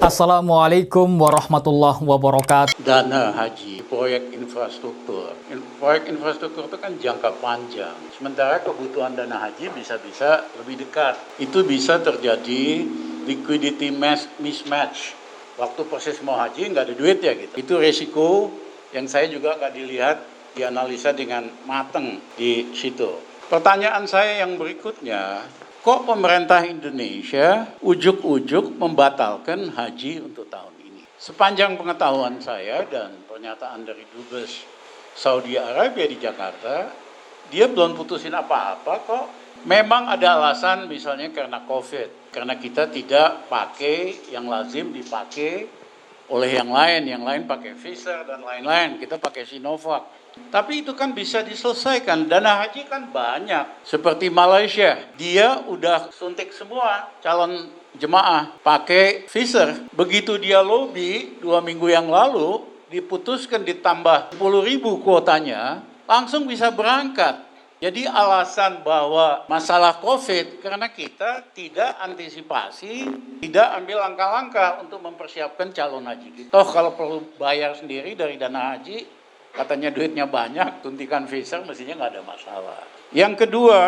Assalamualaikum warahmatullahi wabarakatuh. Dana haji, proyek infrastruktur. Proyek infrastruktur itu kan jangka panjang. Sementara kebutuhan dana haji bisa-bisa lebih dekat. Itu bisa terjadi liquidity mismatch. Waktu proses mau haji nggak ada duit ya gitu. Itu resiko yang saya juga nggak dilihat, dianalisa dengan matang di situ. Pertanyaan saya yang berikutnya, kok pemerintah Indonesia ujuk-ujuk membatalkan haji untuk tahun ini? Sepanjang pengetahuan saya dan pernyataan dari Dubes Saudi Arabia di Jakarta, dia belum putusin apa-apa kok. Memang ada alasan misalnya karena COVID, karena kita tidak pakai yang lazim dipakai oleh yang lain pakai Pfizer dan lain-lain, kita pakai Sinovac. Tapi itu kan bisa diselesaikan, dana haji kan banyak. Seperti Malaysia, dia udah suntik semua calon jemaah pakai Pfizer. Begitu dia lobby 2 minggu yang lalu, diputuskan ditambah 10.000 kuotanya, langsung bisa berangkat. Jadi alasan bahwa masalah COVID karena kita tidak antisipasi, tidak ambil langkah-langkah untuk mempersiapkan calon haji. Toh kalau perlu bayar sendiri dari dana haji, katanya duitnya banyak, suntikan Pfizer mestinya nggak ada masalah. Yang kedua,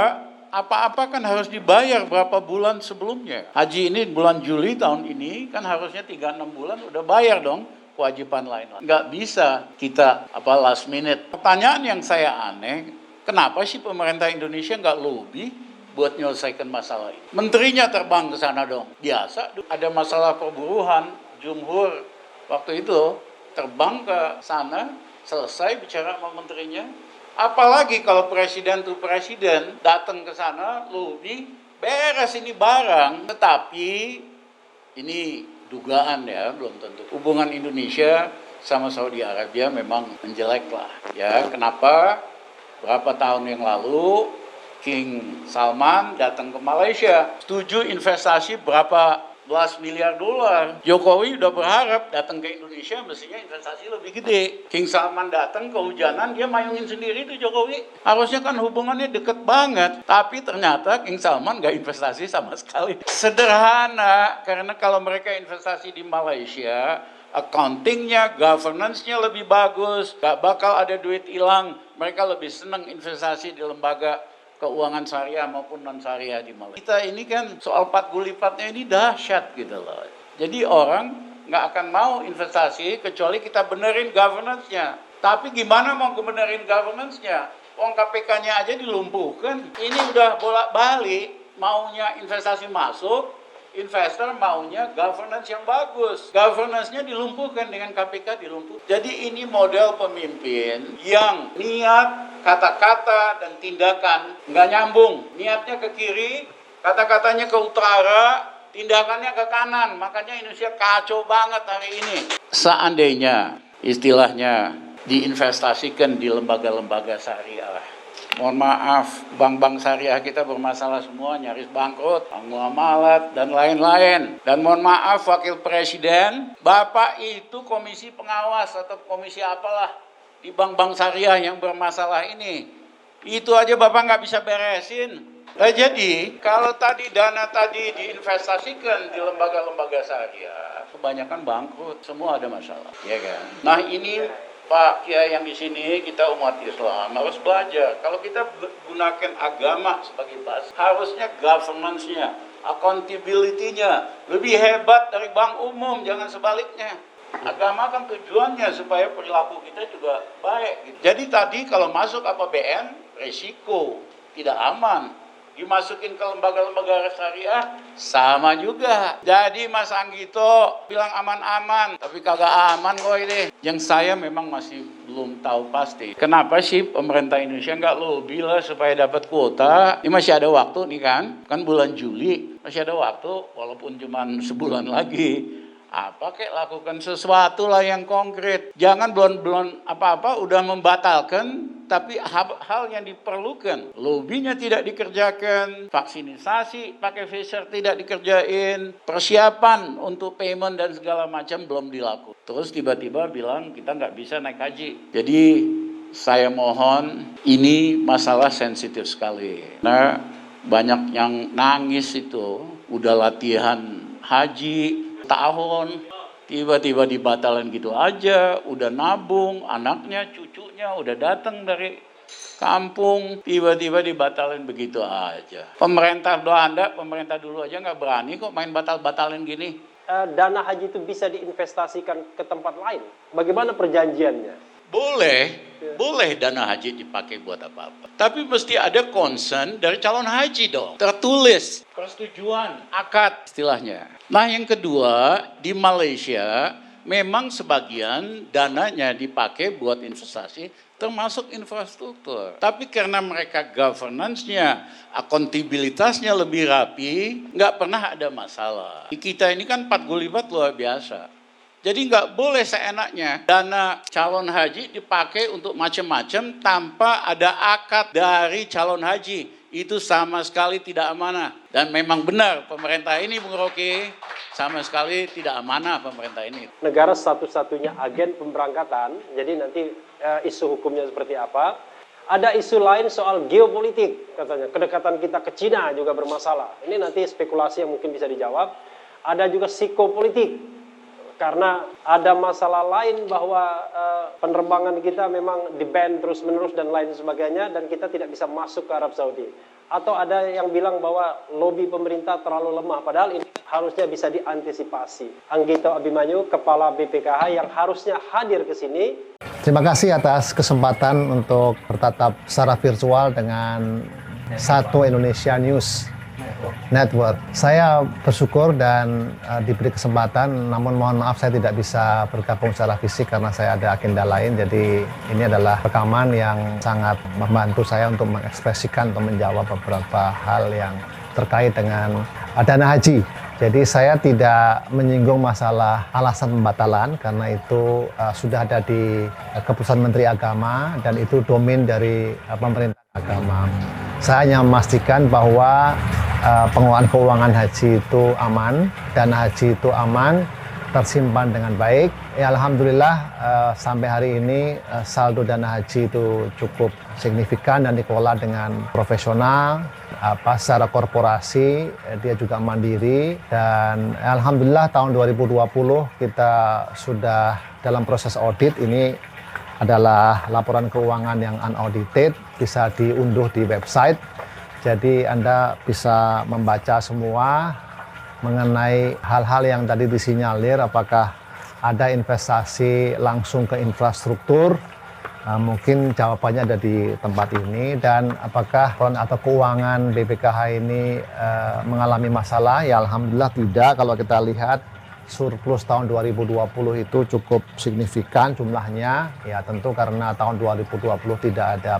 apa-apa kan harus dibayar berapa bulan sebelumnya. Haji ini bulan Juli tahun ini kan harusnya 3-6 bulan udah bayar dong kewajiban lain. Nggak bisa kita last minute. Pertanyaan yang saya aneh, kenapa sih pemerintah Indonesia nggak lobby buat menyelesaikan masalah ini? Menterinya terbang ke sana dong. Biasa ada masalah perburuhan, Jumhur waktu itu terbang ke sana, selesai bicara sama menterinya. Apalagi kalau presiden tuh presiden datang ke sana, lobby, beres ini barang. Tetapi ini dugaan ya, belum tentu. Hubungan Indonesia sama Saudi Arabia memang menjelek lah. Ya, kenapa? Berapa tahun yang lalu King Salman datang ke Malaysia, setuju investasi berapa belas miliar dolar. Jokowi udah berharap datang ke Indonesia mestinya investasi lebih gede. King Salman datang kehujanan, dia mayungin sendiri tuh Jokowi. Harusnya kan hubungannya deket banget. Tapi ternyata King Salman gak investasi sama sekali. Sederhana, karena kalau mereka investasi di Malaysia, accountingnya, governance-nya lebih bagus, gak bakal ada duit hilang. Mereka lebih senang investasi di lembaga keuangan syariah maupun non-syariah di Malaysia. Kita ini kan soal 4 gulipatnya ini dahsyat gitu loh. Jadi orang nggak akan mau investasi kecuali kita benerin governance-nya. Tapi gimana mau benerin governance-nya? Uang KPK-nya aja dilumpuhkan. Ini udah bolak-balik, maunya investasi masuk, investor maunya governance yang bagus. Governance-nya dilumpuhkan dengan KPK dilumpuhkan. Jadi ini model pemimpin yang niat, kata-kata, dan tindakan nggak nyambung. Niatnya ke kiri, kata-katanya ke utara, tindakannya ke kanan. Makanya Indonesia kacau banget hari ini. Seandainya istilahnya diinvestasikan di lembaga-lembaga syariah, mohon maaf, bank-bank syariah kita bermasalah semua, nyaris bangkrut, muamalat, dan lain-lain. Dan mohon maaf, Wakil Presiden, Bapak itu komisi pengawas atau komisi apalah di bank-bank syariah yang bermasalah ini. Itu aja Bapak nggak bisa beresin. Nah, jadi, kalau tadi dana tadi diinvestasikan di lembaga-lembaga syariah, kebanyakan bangkrut, semua ada masalah, ya kan? Nah, ini Pak Kiai yang di sini, kita umat Islam harus belajar. Kalau kita gunakan agama sebagai bas, harusnya governance-nya, accountability-nya lebih hebat dari bank umum, jangan sebaliknya. Agama kan tujuannya supaya perilaku kita juga baik. Gitu. Jadi tadi kalau masuk APBN, resiko, tidak aman. Dimasukin ke lembaga-lembaga syariah, sama juga. Jadi Mas Anggito bilang aman-aman, tapi kagak aman kok ini. Yang saya memang masih belum tahu pasti. Kenapa sih pemerintah Indonesia nggak lobby lah supaya dapat kuota? Ini masih ada waktu nih kan bulan Juli, masih ada waktu walaupun cuma sebulan lagi. Kayak lakukan sesuatu lah yang konkret. Jangan belum apa-apa udah membatalkan, tapi hal yang diperlukan. Lobbynya tidak dikerjakan, vaksinisasi pakai Pfizer tidak dikerjain, persiapan untuk payment dan segala macam belum dilakukan. Terus tiba-tiba bilang kita nggak bisa naik haji. Jadi saya mohon, ini masalah sensitif sekali. Nah, banyak yang nangis itu, udah latihan haji, tahun, tiba-tiba dibatalin gitu aja, udah nabung, anaknya, cucunya udah datang dari kampung, tiba-tiba dibatalin begitu aja. Pemerintah dulu aja nggak berani kok main batal-batalin gini. Dana haji itu bisa diinvestasikan ke tempat lain. Bagaimana perjanjiannya? Boleh dana haji dipakai buat apa-apa. Tapi mesti ada concern dari calon haji dong. Tertulis, persetujuan, akad istilahnya. Nah yang kedua, di Malaysia memang sebagian dananya dipakai buat investasi termasuk infrastruktur. Tapi karena mereka governance-nya, akuntabilitasnya lebih rapi, nggak pernah ada masalah. Di kita ini kan 4 gulibat luar biasa. Jadi nggak boleh seenaknya dana calon haji dipakai untuk macam-macam tanpa ada akad dari calon haji. Itu sama sekali tidak amanah. Dan memang benar pemerintah ini, Bung Rocky, sama sekali tidak amanah pemerintah ini. Negara satu-satunya agen pemberangkatan, jadi nanti isu hukumnya seperti apa. Ada isu lain soal geopolitik, katanya. Kedekatan kita ke Cina juga bermasalah. Ini nanti spekulasi yang mungkin bisa dijawab. Ada juga psikopolitik. Karena ada masalah lain bahwa penerbangan kita memang di-ban terus-menerus dan lain sebagainya, dan kita tidak bisa masuk ke Arab Saudi. Atau ada yang bilang bahwa lobi pemerintah terlalu lemah, padahal ini harusnya bisa diantisipasi. Anggito Abimanyu, Kepala BPKH yang harusnya hadir ke sini. Terima kasih atas kesempatan untuk bertatap secara virtual dengan Satu Indonesia News Network. Saya bersyukur dan diberi kesempatan, namun mohon maaf saya tidak bisa bergabung secara fisik karena saya ada agenda lain. Jadi ini adalah rekaman yang sangat membantu saya untuk mengekspresikan atau menjawab beberapa hal yang terkait dengan dana haji. Jadi saya tidak menyinggung masalah alasan pembatalan karena itu sudah ada di keputusan Menteri Agama dan itu domain dari pemerintah agama. Saya hanya memastikan bahwa pengelolaan keuangan haji itu aman, dana haji itu aman, tersimpan dengan baik. Ya, alhamdulillah sampai hari ini saldo dana haji itu cukup signifikan dan dikelola dengan profesional. Secara korporasi dia juga mandiri dan alhamdulillah tahun 2020 kita sudah dalam proses audit. Ini adalah laporan keuangan yang unaudited, bisa diunduh di website. Jadi Anda bisa membaca semua mengenai hal-hal yang tadi disinyalir, apakah ada investasi langsung ke infrastruktur, mungkin jawabannya ada di tempat ini, dan apakah peran atau keuangan BPKH ini mengalami masalah, ya alhamdulillah tidak. Kalau kita lihat surplus tahun 2020 itu cukup signifikan jumlahnya, ya tentu karena tahun 2020 tidak ada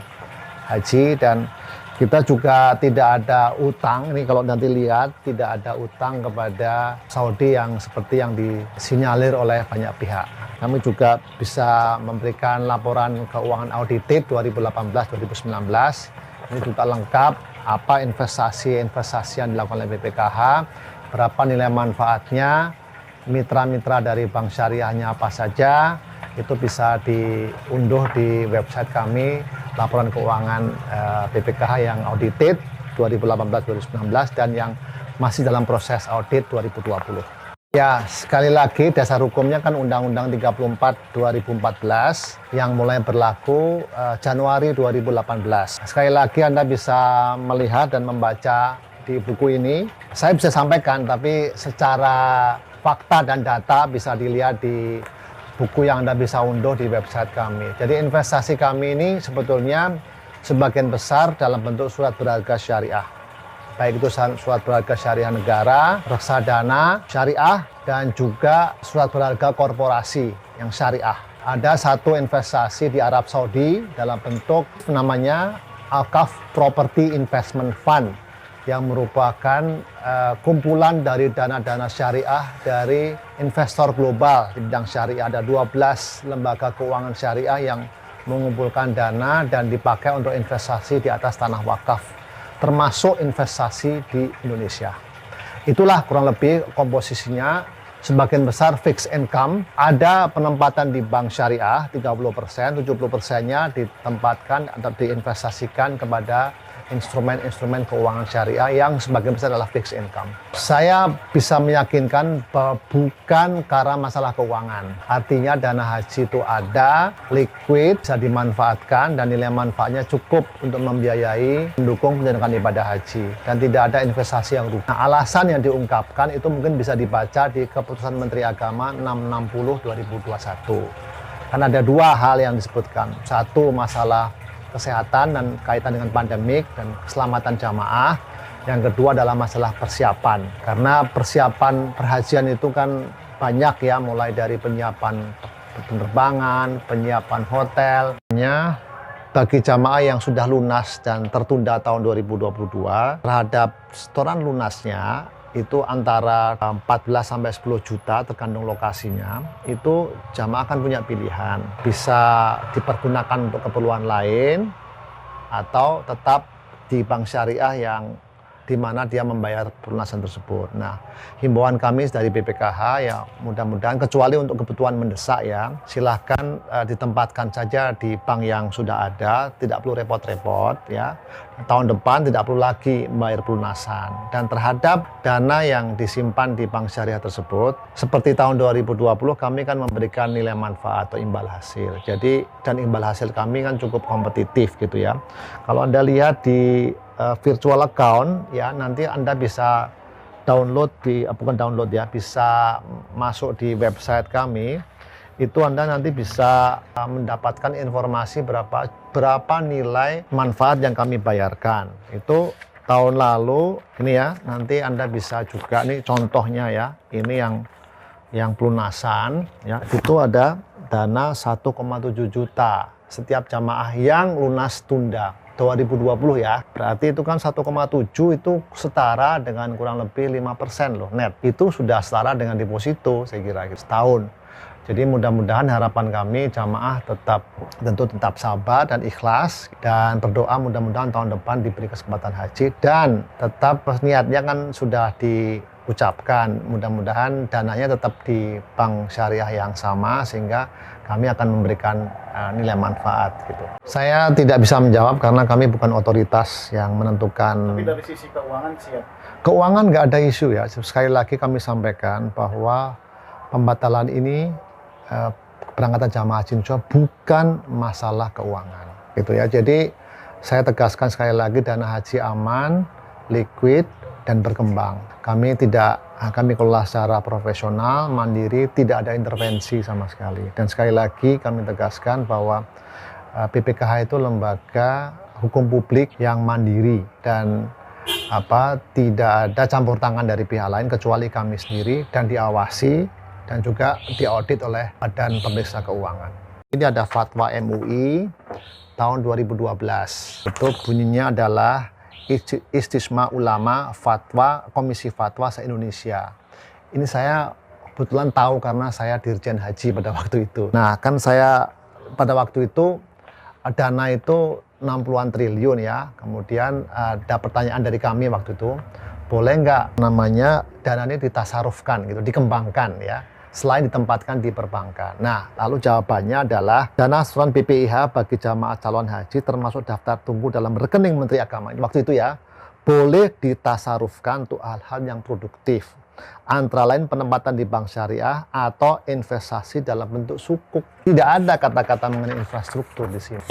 haji dan kita juga tidak ada utang. Ini kalau nanti lihat tidak ada utang kepada Saudi yang seperti yang disinyalir oleh banyak pihak. Kami juga bisa memberikan laporan keuangan audited 2018-2019. Ini juga lengkap apa investasi yang dilakukan oleh BPKH, berapa nilai manfaatnya, mitra-mitra dari bank syariahnya apa saja. Itu bisa diunduh di website kami, laporan keuangan BPKH yang audited 2018-2019 dan yang masih dalam proses audit 2020. Ya, sekali lagi dasar hukumnya kan Undang-Undang 34 2014 yang mulai berlaku Januari 2018. Sekali lagi Anda bisa melihat dan membaca di buku ini. Saya bisa sampaikan, tapi secara fakta dan data bisa dilihat di buku yang Anda bisa unduh di website kami. Jadi investasi kami ini sebetulnya sebagian besar dalam bentuk surat berharga syariah. Baik itu surat berharga syariah negara, reksadana syariah, dan juga surat berharga korporasi yang syariah. Ada satu investasi di Arab Saudi dalam bentuk namanya Al-Kaf Property Investment Fund yang merupakan kumpulan dari dana-dana syariah dari investor global di bidang syariah. Ada 12 lembaga keuangan syariah yang mengumpulkan dana dan dipakai untuk investasi di atas tanah wakaf, termasuk investasi di Indonesia. Itulah kurang lebih komposisinya. Sebagian besar fixed income, ada penempatan di bank syariah 30%, 70%-nya ditempatkan atau diinvestasikan kepada instrumen-instrumen keuangan syariah yang sebagian besar adalah fixed income. Saya bisa meyakinkan bahwa bukan karena masalah keuangan. Artinya dana haji itu ada, liquid, bisa dimanfaatkan, dan nilai manfaatnya cukup untuk membiayai, mendukung penyelenggaraan ibadah haji. Dan tidak ada investasi yang rugi. Nah, alasan yang diungkapkan itu mungkin bisa dibaca di Keputusan Menteri Agama 660 2021. Kan ada dua hal yang disebutkan. Satu, masalah kesehatan dan kaitan dengan pandemik dan keselamatan jamaah. Yang kedua adalah masalah persiapan. Karena persiapan perhajian itu kan banyak ya, mulai dari penyiapan penerbangan, penyiapan hotel. Bagi jamaah yang sudah lunas dan tertunda tahun 2022, terhadap setoran lunasnya itu antara 14 sampai 10 juta tergantung lokasinya, itu jamaah akan punya pilihan. Bisa dipergunakan untuk keperluan lain atau tetap di bank syariah yang di mana dia membayar pelunasan tersebut. Nah, himbauan kami dari BPKH ya mudah-mudahan, kecuali untuk kebutuhan mendesak ya, silahkan ditempatkan saja di bank yang sudah ada, tidak perlu repot-repot ya. Tahun depan tidak perlu lagi membayar pelunasan. Dan terhadap dana yang disimpan di bank syariah tersebut, seperti tahun 2020 kami kan memberikan nilai manfaat atau imbal hasil. Jadi, dan imbal hasil kami kan cukup kompetitif gitu ya. Kalau Anda lihat di virtual account ya, nanti Anda bisa download bukan download ya, bisa masuk di website kami. Itu Anda nanti bisa mendapatkan informasi berapa nilai manfaat yang kami bayarkan. Itu tahun lalu ini ya, nanti Anda bisa juga, ini contohnya ya, ini yang pelunasan ya, itu ada dana 1,7 juta setiap jamaah yang lunas tunda 2020 ya. Berarti itu kan 1,7 itu setara dengan kurang lebih 5% loh net. Itu sudah setara dengan deposito saya kira setahun. Jadi mudah-mudahan harapan kami jamaah tetap sabar dan ikhlas, dan berdoa mudah-mudahan tahun depan diberi kesempatan haji, dan tetap niatnya kan sudah diucapkan, mudah-mudahan dananya tetap di bank syariah yang sama sehingga kami akan memberikan nilai manfaat gitu. Saya tidak bisa menjawab karena kami bukan otoritas yang menentukan. Tapi dari sisi keuangan siap? Keuangan nggak ada isu ya. Sekali lagi kami sampaikan bahwa pembatalan ini keberangkatan jamaah haji Indonesia bukan masalah keuangan gitu ya. Jadi saya tegaskan sekali lagi, dana haji aman, liquid, dan berkembang. Kami kelola secara profesional, mandiri, tidak ada intervensi sama sekali. Dan sekali lagi kami tegaskan bahwa BPKH itu lembaga hukum publik yang mandiri dan tidak ada campur tangan dari pihak lain kecuali kami sendiri, dan diawasi dan juga diaudit oleh Badan Pemeriksa Keuangan. Ini ada fatwa MUI tahun 2012. Itu bunyinya adalah Istisma Ulama Fatwa Komisi Fatwa se-Indonesia. Ini saya kebetulan tahu karena saya Dirjen Haji pada waktu itu. Nah, kan saya pada waktu itu dana itu 60-an triliun ya. Kemudian ada pertanyaan dari kami waktu itu, boleh nggak namanya dana ini ditasarufkan gitu, dikembangkan ya, selain ditempatkan di perbankan. Nah, lalu jawabannya adalah dana setoran BPIH bagi jamaah calon haji termasuk daftar tunggu dalam rekening Menteri Agama waktu itu ya, boleh ditasarufkan untuk hal-hal yang produktif, antara lain penempatan di bank syariah atau investasi dalam bentuk sukuk. Tidak ada kata-kata mengenai infrastruktur di sini.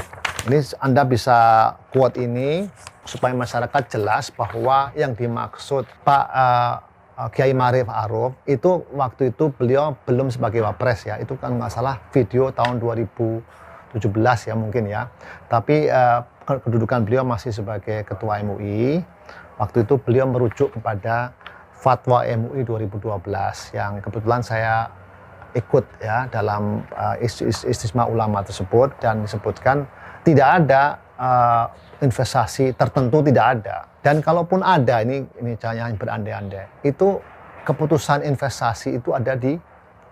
Ini Anda bisa quote ini supaya masyarakat jelas bahwa yang dimaksud Pak Kiai Ma'rif Aruf itu waktu itu beliau belum sebagai wapres ya, itu kan nggak salah video tahun 2017 ya mungkin ya, tapi kedudukan beliau masih sebagai ketua MUI. Waktu itu beliau merujuk kepada fatwa MUI 2012 yang kebetulan saya ikut ya dalam Istisma Ulama tersebut, dan disebutkan tidak ada investasi tertentu, tidak ada. Dan kalaupun ada, ini jangan berandai-andai, itu keputusan investasi itu ada di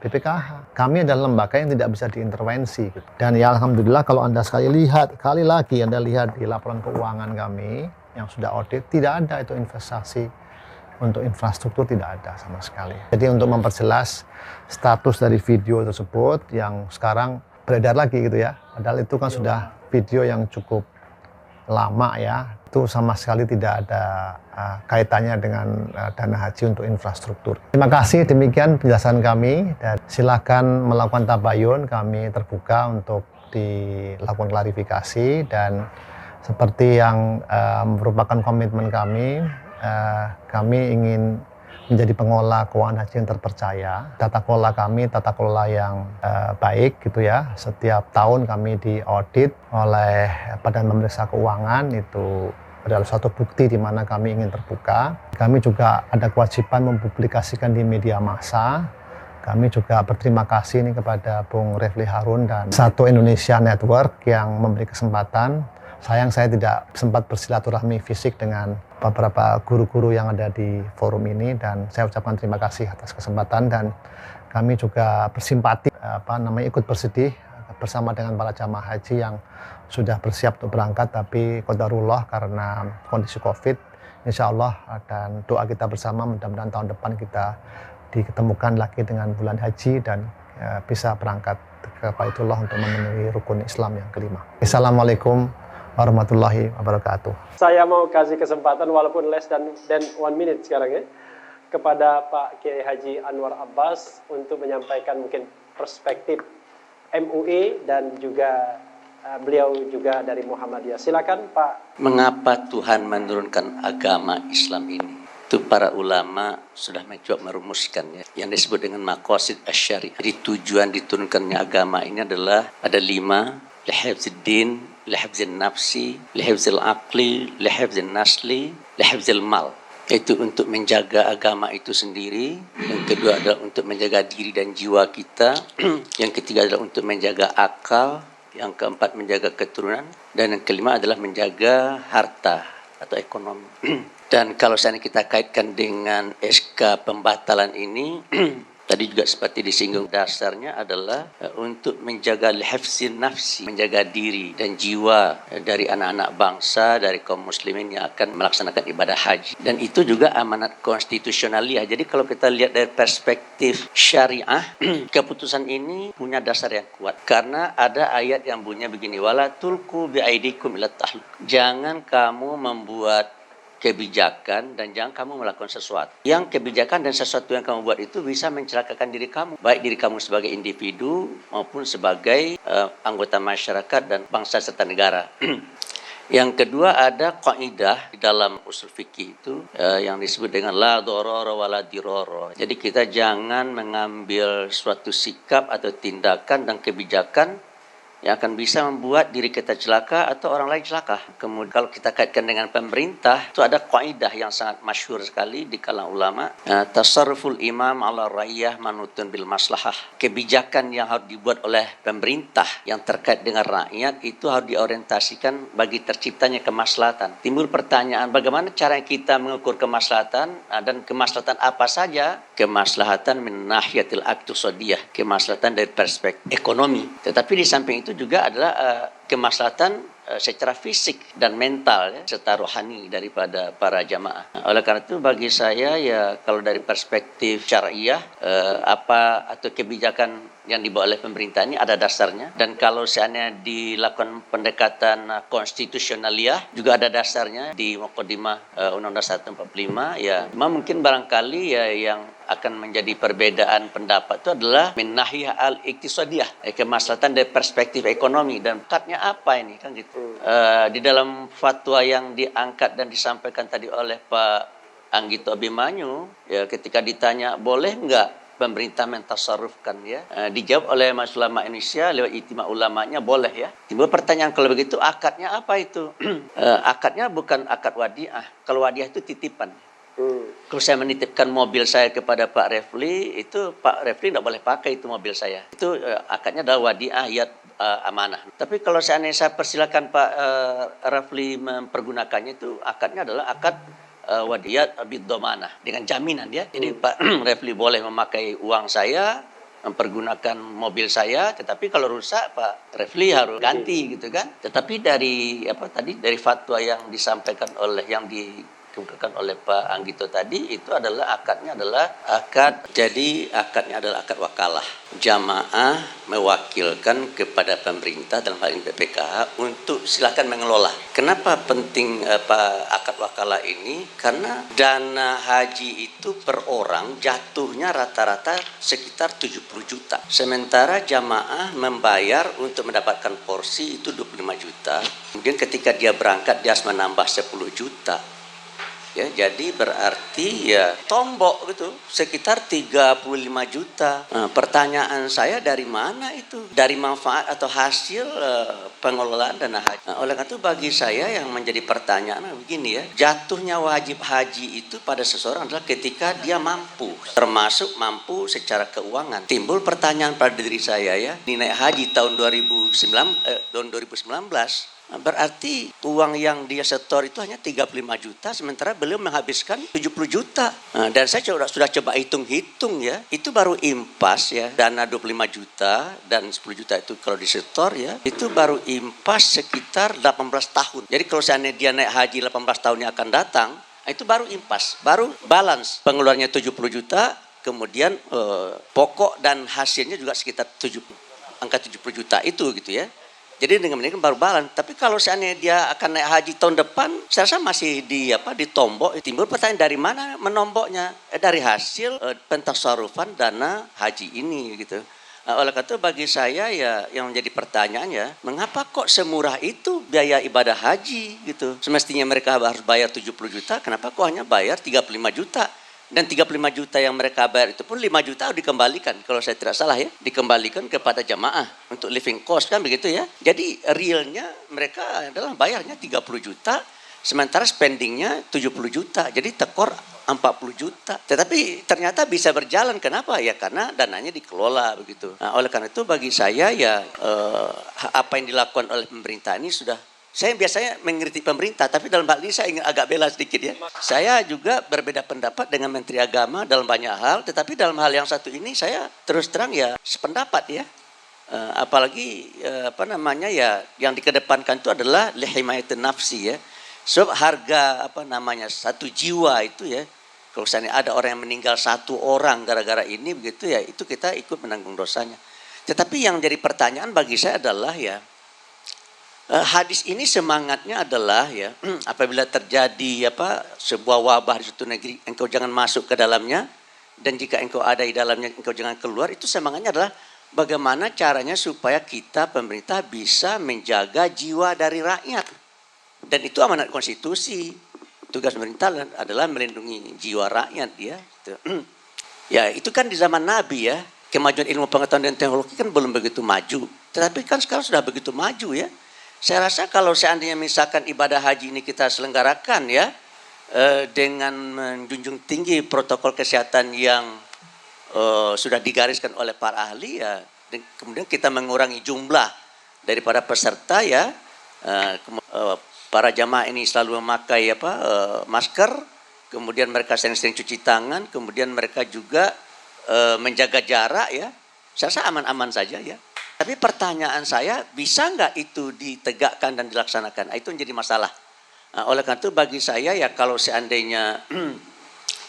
BPKH. Kami adalah lembaga yang tidak bisa diintervensi. Dan ya alhamdulillah kalau Anda kali lagi Anda lihat di laporan keuangan kami yang sudah audit, tidak ada itu investasi untuk infrastruktur, tidak ada sama sekali. Jadi untuk memperjelas status dari video tersebut yang sekarang beredar lagi gitu ya, padahal itu kan sudah video yang cukup lama ya, itu sama sekali tidak ada kaitannya dengan dana haji untuk infrastruktur. Terima kasih, demikian penjelasan kami, dan silakan melakukan tabayun, kami terbuka untuk dilakukan klarifikasi, dan seperti yang merupakan komitmen kami, kami ingin menjadi pengelola keuangan haji yang terpercaya. Tata kelola kami tata kelola yang baik gitu ya. Setiap tahun kami diaudit oleh Badan Pemeriksa Keuangan, itu adalah suatu bukti di mana kami ingin terbuka. Kami juga ada kewajiban mempublikasikan di media massa. Kami juga berterima kasih nih kepada Bung Refli Harun dan Satu Indonesia Network yang memberi kesempatan. Sayang saya tidak sempat bersilaturahmi fisik dengan beberapa guru-guru yang ada di forum ini, dan saya ucapkan terima kasih atas kesempatan, dan kami juga bersimpati ikut bersedih bersama dengan para jamaah haji yang sudah bersiap untuk berangkat tapi qadarullah karena kondisi Covid, insya Allah, dan doa kita bersama mudah-mudahan tahun depan kita diketemukan lagi dengan bulan haji dan bisa berangkat ke Baitullah untuk memenuhi rukun Islam yang kelima. Assalamualaikum warahmatullahi wabarakatuh. Saya mau kasih kesempatan walaupun less than 1 minute sekarang ya, kepada Pak Kiai Haji Anwar Abbas untuk menyampaikan mungkin perspektif MUI dan juga beliau juga dari Muhammadiyah. Silakan Pak. Mengapa Tuhan menurunkan agama Islam ini? Itu para ulama sudah mencoba merumuskan ya, yang disebut dengan maqasid asy-syariah. Jadi tujuan diturunkannya agama ini adalah ada 5: lihifdzid din, lihifdzil nafsi, lihifdzil aqli, lihifdzil nasli, lihifdzil mal. Itu untuk menjaga agama itu sendiri. Yang kedua adalah untuk menjaga diri dan jiwa kita. Yang ketiga adalah untuk menjaga akal. Yang keempat menjaga keturunan. Dan yang kelima adalah menjaga harta atau ekonomi. Dan kalau seandainya kita kaitkan dengan SK pembatalan ini, tadi juga seperti disinggung, dasarnya adalah untuk menjaga hifdzin nafsi, menjaga diri dan jiwa dari anak-anak bangsa, dari kaum muslimin yang akan melaksanakan ibadah haji. Dan itu juga amanat konstitusionaliyah. Jadi kalau kita lihat dari perspektif syariah, keputusan ini punya dasar yang kuat. Karena ada ayat yang bunyinya begini, wala tulqu biaidikum ila tahluk. Jangan kamu membuat kebijakan dan jangan kamu melakukan sesuatu yang kebijakan dan sesuatu yang kamu buat itu bisa mencelakakan diri kamu, baik diri kamu sebagai individu maupun sebagai anggota masyarakat dan bangsa serta negara. Yang kedua, ada kaidah di dalam usul fikih itu yang disebut dengan la dharara wa la dirara. Jadi kita jangan mengambil suatu sikap atau tindakan dan kebijakan yang akan bisa membuat diri kita celaka atau orang lain celaka. Kemudian kalau kita kaitkan dengan pemerintah, itu ada kaidah yang sangat masyhur sekali di kalangan ulama, tasarruful imam ala raiyah manutun bil maslahah. Kebijakan yang harus dibuat oleh pemerintah yang terkait dengan rakyat itu harus diorientasikan bagi terciptanya kemaslahatan. Timbul pertanyaan, bagaimana cara kita mengukur kemaslahatan, dan kemaslahatan apa saja? Kemaslahatan min nahiyatil iqtisadiyah, kemaslahatan dari perspektif ekonomi. Tetapi di samping itu juga adalah kemaslahatan secara fisik dan mental ya, serta rohani daripada para jamaah. Oleh karena itu bagi saya ya, kalau dari perspektif syariah apa atau kebijakan yang dibawa oleh pemerintah ini ada dasarnya, dan kalau seandainya dilakukan pendekatan konstitusionaliyah juga ada dasarnya di Muqaddimah Undang-Undang 145 ya. Mungkin barangkali ya yang akan menjadi perbedaan pendapat itu adalah min nahiyah al-iqtisadiyah, kemaslahatan dari perspektif ekonomi, dan akadnya apa ini kan gitu. Di dalam fatwa yang diangkat dan disampaikan tadi oleh Pak Anggito Abimanyu ya, ketika ditanya boleh enggak pemerintah mentasarrufkan ya, dijawab oleh Majelis Ulama Indonesia lewat ijtima ulamanya boleh ya. Timbul pertanyaan, kalau begitu akadnya apa itu? Akadnya bukan akad wadiah. Kalau wadiah itu titipan. Kalau saya menitipkan mobil saya kepada Pak Refli, itu Pak Refli tidak boleh pakai itu mobil saya. Itu akadnya adalah wadiah yat amanah. Tapi kalau seandainya saya persilakan Pak Refli mempergunakannya, itu akadnya adalah akad wadiyat biddomanah, dengan jaminan ya. Jadi Pak Refli boleh memakai uang saya, mempergunakan mobil saya, tetapi kalau rusak Pak Refli harus ganti gitu kan. Tetapi dari dari fatwa yang disampaikan oleh yang dikemukakan oleh Pak Anggito tadi, itu adalah akadnya adalah akadnya adalah akad wakalah. Jamaah mewakilkan kepada pemerintah dalam hal ini BPKH untuk silakan mengelola. Kenapa penting akad wakalah ini? Karena dana haji itu per orang jatuhnya rata-rata sekitar 70 juta. Sementara jamaah membayar untuk mendapatkan porsi itu 25 juta. Kemudian ketika dia berangkat dia harus menambah 10 juta. Ya, jadi berarti ya tombok gitu sekitar 35 juta. Nah, pertanyaan saya dari mana itu? Dari manfaat atau hasil pengelolaan dana haji. Nah, oleh karena itu bagi saya yang menjadi pertanyaan begini ya, jatuhnya wajib haji itu pada seseorang adalah ketika dia mampu, termasuk mampu secara keuangan. Timbul pertanyaan pada diri saya ya, naik haji tahun 2019 berarti uang yang dia setor itu hanya 35 juta, sementara beliau menghabiskan 70 juta. Nah, dan saya sudah coba hitung-hitung ya, itu baru impas ya, dana 25 juta dan 10 juta itu kalau disetor ya, itu baru impas sekitar 18 tahun. Jadi kalau seandainya dia naik haji 18 tahun yang akan datang, itu baru impas, baru balance. Pengeluarannya 70 juta, kemudian pokok dan hasilnya juga sekitar angka 70 juta itu gitu ya. Jadi dengan ini baru balance. Tapi kalau seandainya dia akan naik haji tahun depan, saya rasa masih ditombok. Timbul pertanyaan dari mana menomboknya? Dari hasil pentasarufan dana haji ini gitu. Oleh karena itu bagi saya ya yang menjadi pertanyaan ya, mengapa kok semurah itu biaya ibadah haji gitu? Semestinya mereka harus bayar 70 juta, kenapa kok hanya bayar 35 juta? Dan 35 juta yang mereka bayar itu pun 5 juta dikembalikan, kalau saya tidak salah ya, dikembalikan kepada jamaah untuk living cost kan begitu ya. Jadi realnya mereka adalah bayarnya 30 juta, sementara spendingnya 70 juta, jadi tekor 40 juta. Tetapi ternyata bisa berjalan, kenapa? Ya karena dananya dikelola begitu. Nah, oleh karena itu bagi saya ya apa yang dilakukan oleh pemerintah ini sudah, saya biasanya mengkritik pemerintah, tapi dalam hal ini saya ingin agak bela sedikit ya. Saya juga berbeda pendapat dengan Menteri Agama dalam banyak hal, tetapi dalam hal yang satu ini saya terus terang ya sependapat ya. Apalagi ya yang dikedepankan itu adalah lihimayatun nafsi ya. Sebab harga satu jiwa itu ya, kalau misalnya ada orang yang meninggal satu orang gara-gara ini begitu ya, itu kita ikut menanggung dosanya. Tetapi yang jadi pertanyaan bagi saya adalah ya, hadis ini semangatnya adalah ya, apabila terjadi sebuah wabah di suatu negeri, engkau jangan masuk ke dalamnya, dan jika engkau ada di dalamnya engkau jangan keluar. Itu semangatnya adalah bagaimana caranya supaya kita pemerintah bisa menjaga jiwa dari rakyat, dan itu amanat konstitusi. Tugas pemerintah adalah melindungi jiwa rakyat ya. Ya itu kan di zaman Nabi ya, kemajuan ilmu pengetahuan dan teknologi kan belum begitu maju, tetapi kan sekarang sudah begitu maju ya. Saya rasa kalau seandainya misalkan ibadah haji ini kita selenggarakan ya, dengan menjunjung tinggi protokol kesehatan yang sudah digariskan oleh para ahli ya, dan kemudian kita mengurangi jumlah daripada peserta ya, para jamaah ini selalu memakai masker, kemudian mereka sering-sering cuci tangan, kemudian mereka juga menjaga jarak ya, saya rasa aman-aman saja ya. Tapi pertanyaan saya, bisa nggak itu ditegakkan dan dilaksanakan? Itu menjadi masalah. Oleh karena itu bagi saya ya, kalau seandainya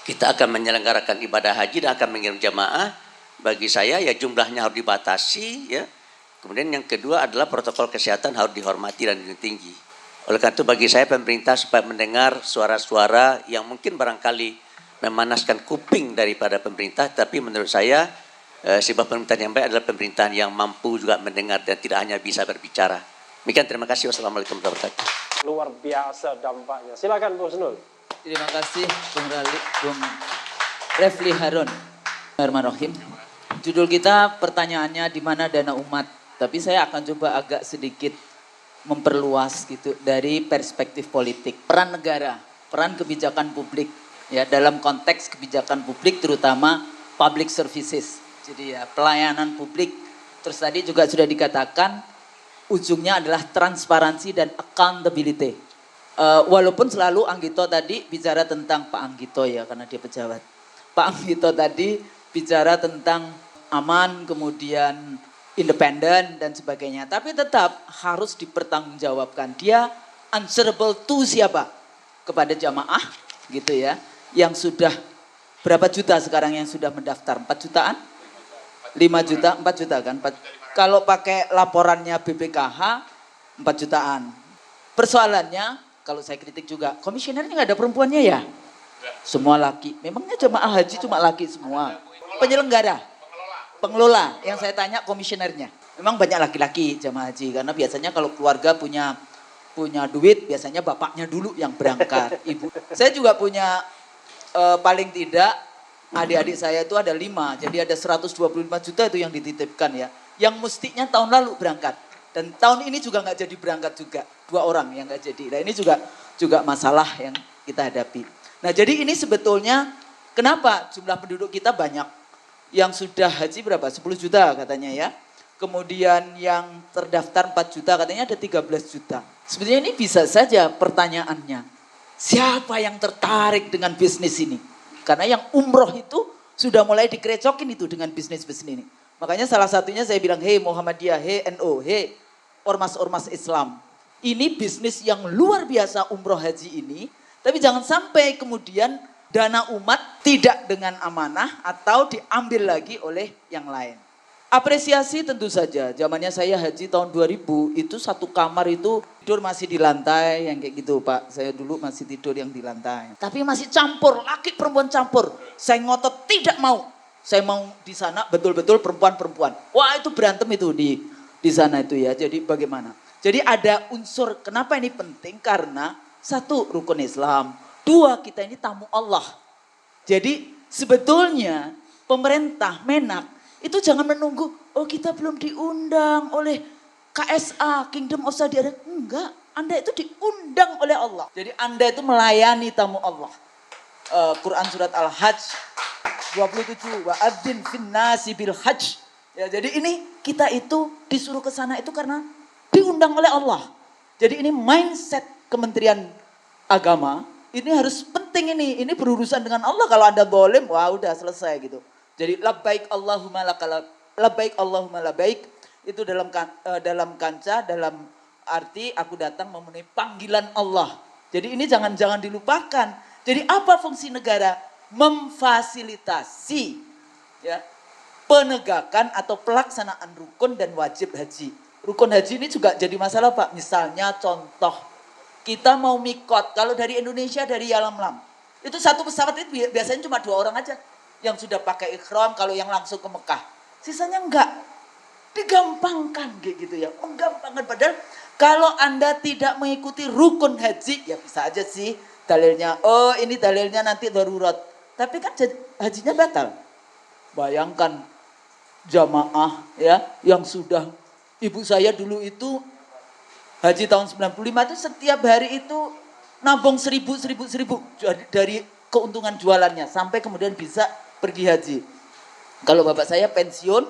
kita akan menyelenggarakan ibadah haji dan akan mengirim jamaah, bagi saya ya jumlahnya harus dibatasi ya. Kemudian yang kedua adalah protokol kesehatan harus dihormati dan tinggi. Oleh karena itu bagi saya pemerintah supaya mendengar suara-suara yang mungkin barangkali memanaskan kuping daripada pemerintah, tapi menurut saya sebuah pemerintahan yang baik adalah pemerintahan yang mampu juga mendengar dan tidak hanya bisa berbicara. Demikian, terima kasih. Wassalamualaikum warahmatullahi wabarakatuh. Luar biasa dampaknya. Silakan Bu Husnul. Terima kasih Bung Refli Harun. Bismillahirrahmanirrahim. Judul kita pertanyaannya di mana dana umat. Tapi saya akan coba agak sedikit memperluas gitu dari perspektif politik. Peran negara, peran kebijakan publik ya dalam konteks kebijakan publik terutama public services. Jadi ya pelayanan publik. Terus tadi juga sudah dikatakan ujungnya adalah transparansi dan accountability. Walaupun selalu Anggito tadi bicara tentang Pak Anggito ya karena dia pejabat. Pak Anggito tadi bicara tentang aman, kemudian independen dan sebagainya. Tapi tetap harus dipertanggungjawabkan. Dia answerable to siapa? Kepada jamaah, gitu ya. Yang sudah berapa juta sekarang yang sudah mendaftar? 4 jutaan? 5 juta, 4 juta kan? Kalau pakai laporannya BPKH 4 jutaan. Persoalannya, kalau saya kritik juga, komisionernya nggak ada perempuannya ya? Semua laki. Memangnya jemaah haji cuma laki semua? Penyelenggara? Pengelola. Yang saya tanya komisionernya. Memang banyak laki-laki jemaah haji. Karena biasanya kalau keluarga punya duit, biasanya bapaknya dulu yang berangkat. Ibu. Saya juga punya paling tidak adik-adik saya itu ada 5. Jadi ada 125 juta itu yang dititipkan ya. Yang mestinya tahun lalu berangkat. Dan tahun ini juga nggak jadi berangkat juga. 2 orang yang nggak jadi. Nah ini juga masalah yang kita hadapi. Nah jadi ini sebetulnya kenapa jumlah penduduk kita banyak. Yang sudah haji berapa? 10 juta katanya ya. Kemudian yang terdaftar 4 juta katanya ada 13 juta. Sebetulnya ini bisa saja pertanyaannya. Siapa yang tertarik dengan bisnis ini? Karena yang umroh itu sudah mulai dikerecokin itu dengan bisnis-bisnis ini. Makanya salah satunya saya bilang, hei Muhammadiyah, hei NU, hei ormas-ormas Islam. Ini bisnis yang luar biasa umroh haji ini. Tapi jangan sampai kemudian dana umat tidak dengan amanah atau diambil lagi oleh yang lain. Apresiasi tentu saja, zamannya saya haji tahun 2000 itu satu kamar itu tidur masih di lantai yang kayak gitu Pak. Saya dulu masih tidur yang di lantai. Tapi masih campur, laki perempuan campur. Saya ngotot tidak mau. Saya mau di sana betul-betul perempuan-perempuan. Wah itu berantem itu di sana itu ya. Jadi bagaimana? Jadi ada unsur, kenapa ini penting? Karena 1 rukun Islam. 2 kita ini tamu Allah. Jadi sebetulnya pemerintah Menak itu jangan menunggu, oh kita belum diundang oleh KSA, Kingdom of Saudi Arabia. Enggak, Anda itu diundang oleh Allah. Jadi Anda itu melayani tamu Allah. Quran surat Al-Hajj 27, wa adzin finnasi bil hajj. Ya, jadi ini kita itu disuruh ke sana itu karena diundang oleh Allah. Jadi ini mindset Kementerian Agama, ini harus penting ini berurusan dengan Allah. Kalau Anda boleh, wah udah selesai gitu. Jadi labbaik Allahumma labbaik Allahumma labbaik itu dalam kancah dalam arti aku datang memenuhi panggilan Allah. Jadi ini jangan dilupakan. Jadi apa fungsi negara? Memfasilitasi ya penegakan atau pelaksanaan rukun dan wajib haji. Rukun haji ini juga jadi masalah Pak. Misalnya contoh kita mau mikot kalau dari Indonesia dari Yalamlam. Itu satu pesawat itu biasanya cuma 2 orang aja. Yang sudah pakai ikhram kalau yang langsung ke Mekah. Sisanya enggak. Digampangkan kayak gitu ya. Menggampangkan. Padahal kalau Anda tidak mengikuti rukun haji. Ya bisa aja sih dalilnya. Oh ini dalilnya nanti darurat. Tapi kan hajinya batal. Bayangkan jamaah ya. Yang sudah. Ibu saya dulu itu haji tahun 95 itu setiap hari itu nabung 1000 dari keuntungan jualannya. Sampai kemudian bisa pergi haji. Kalau bapak saya pensiun,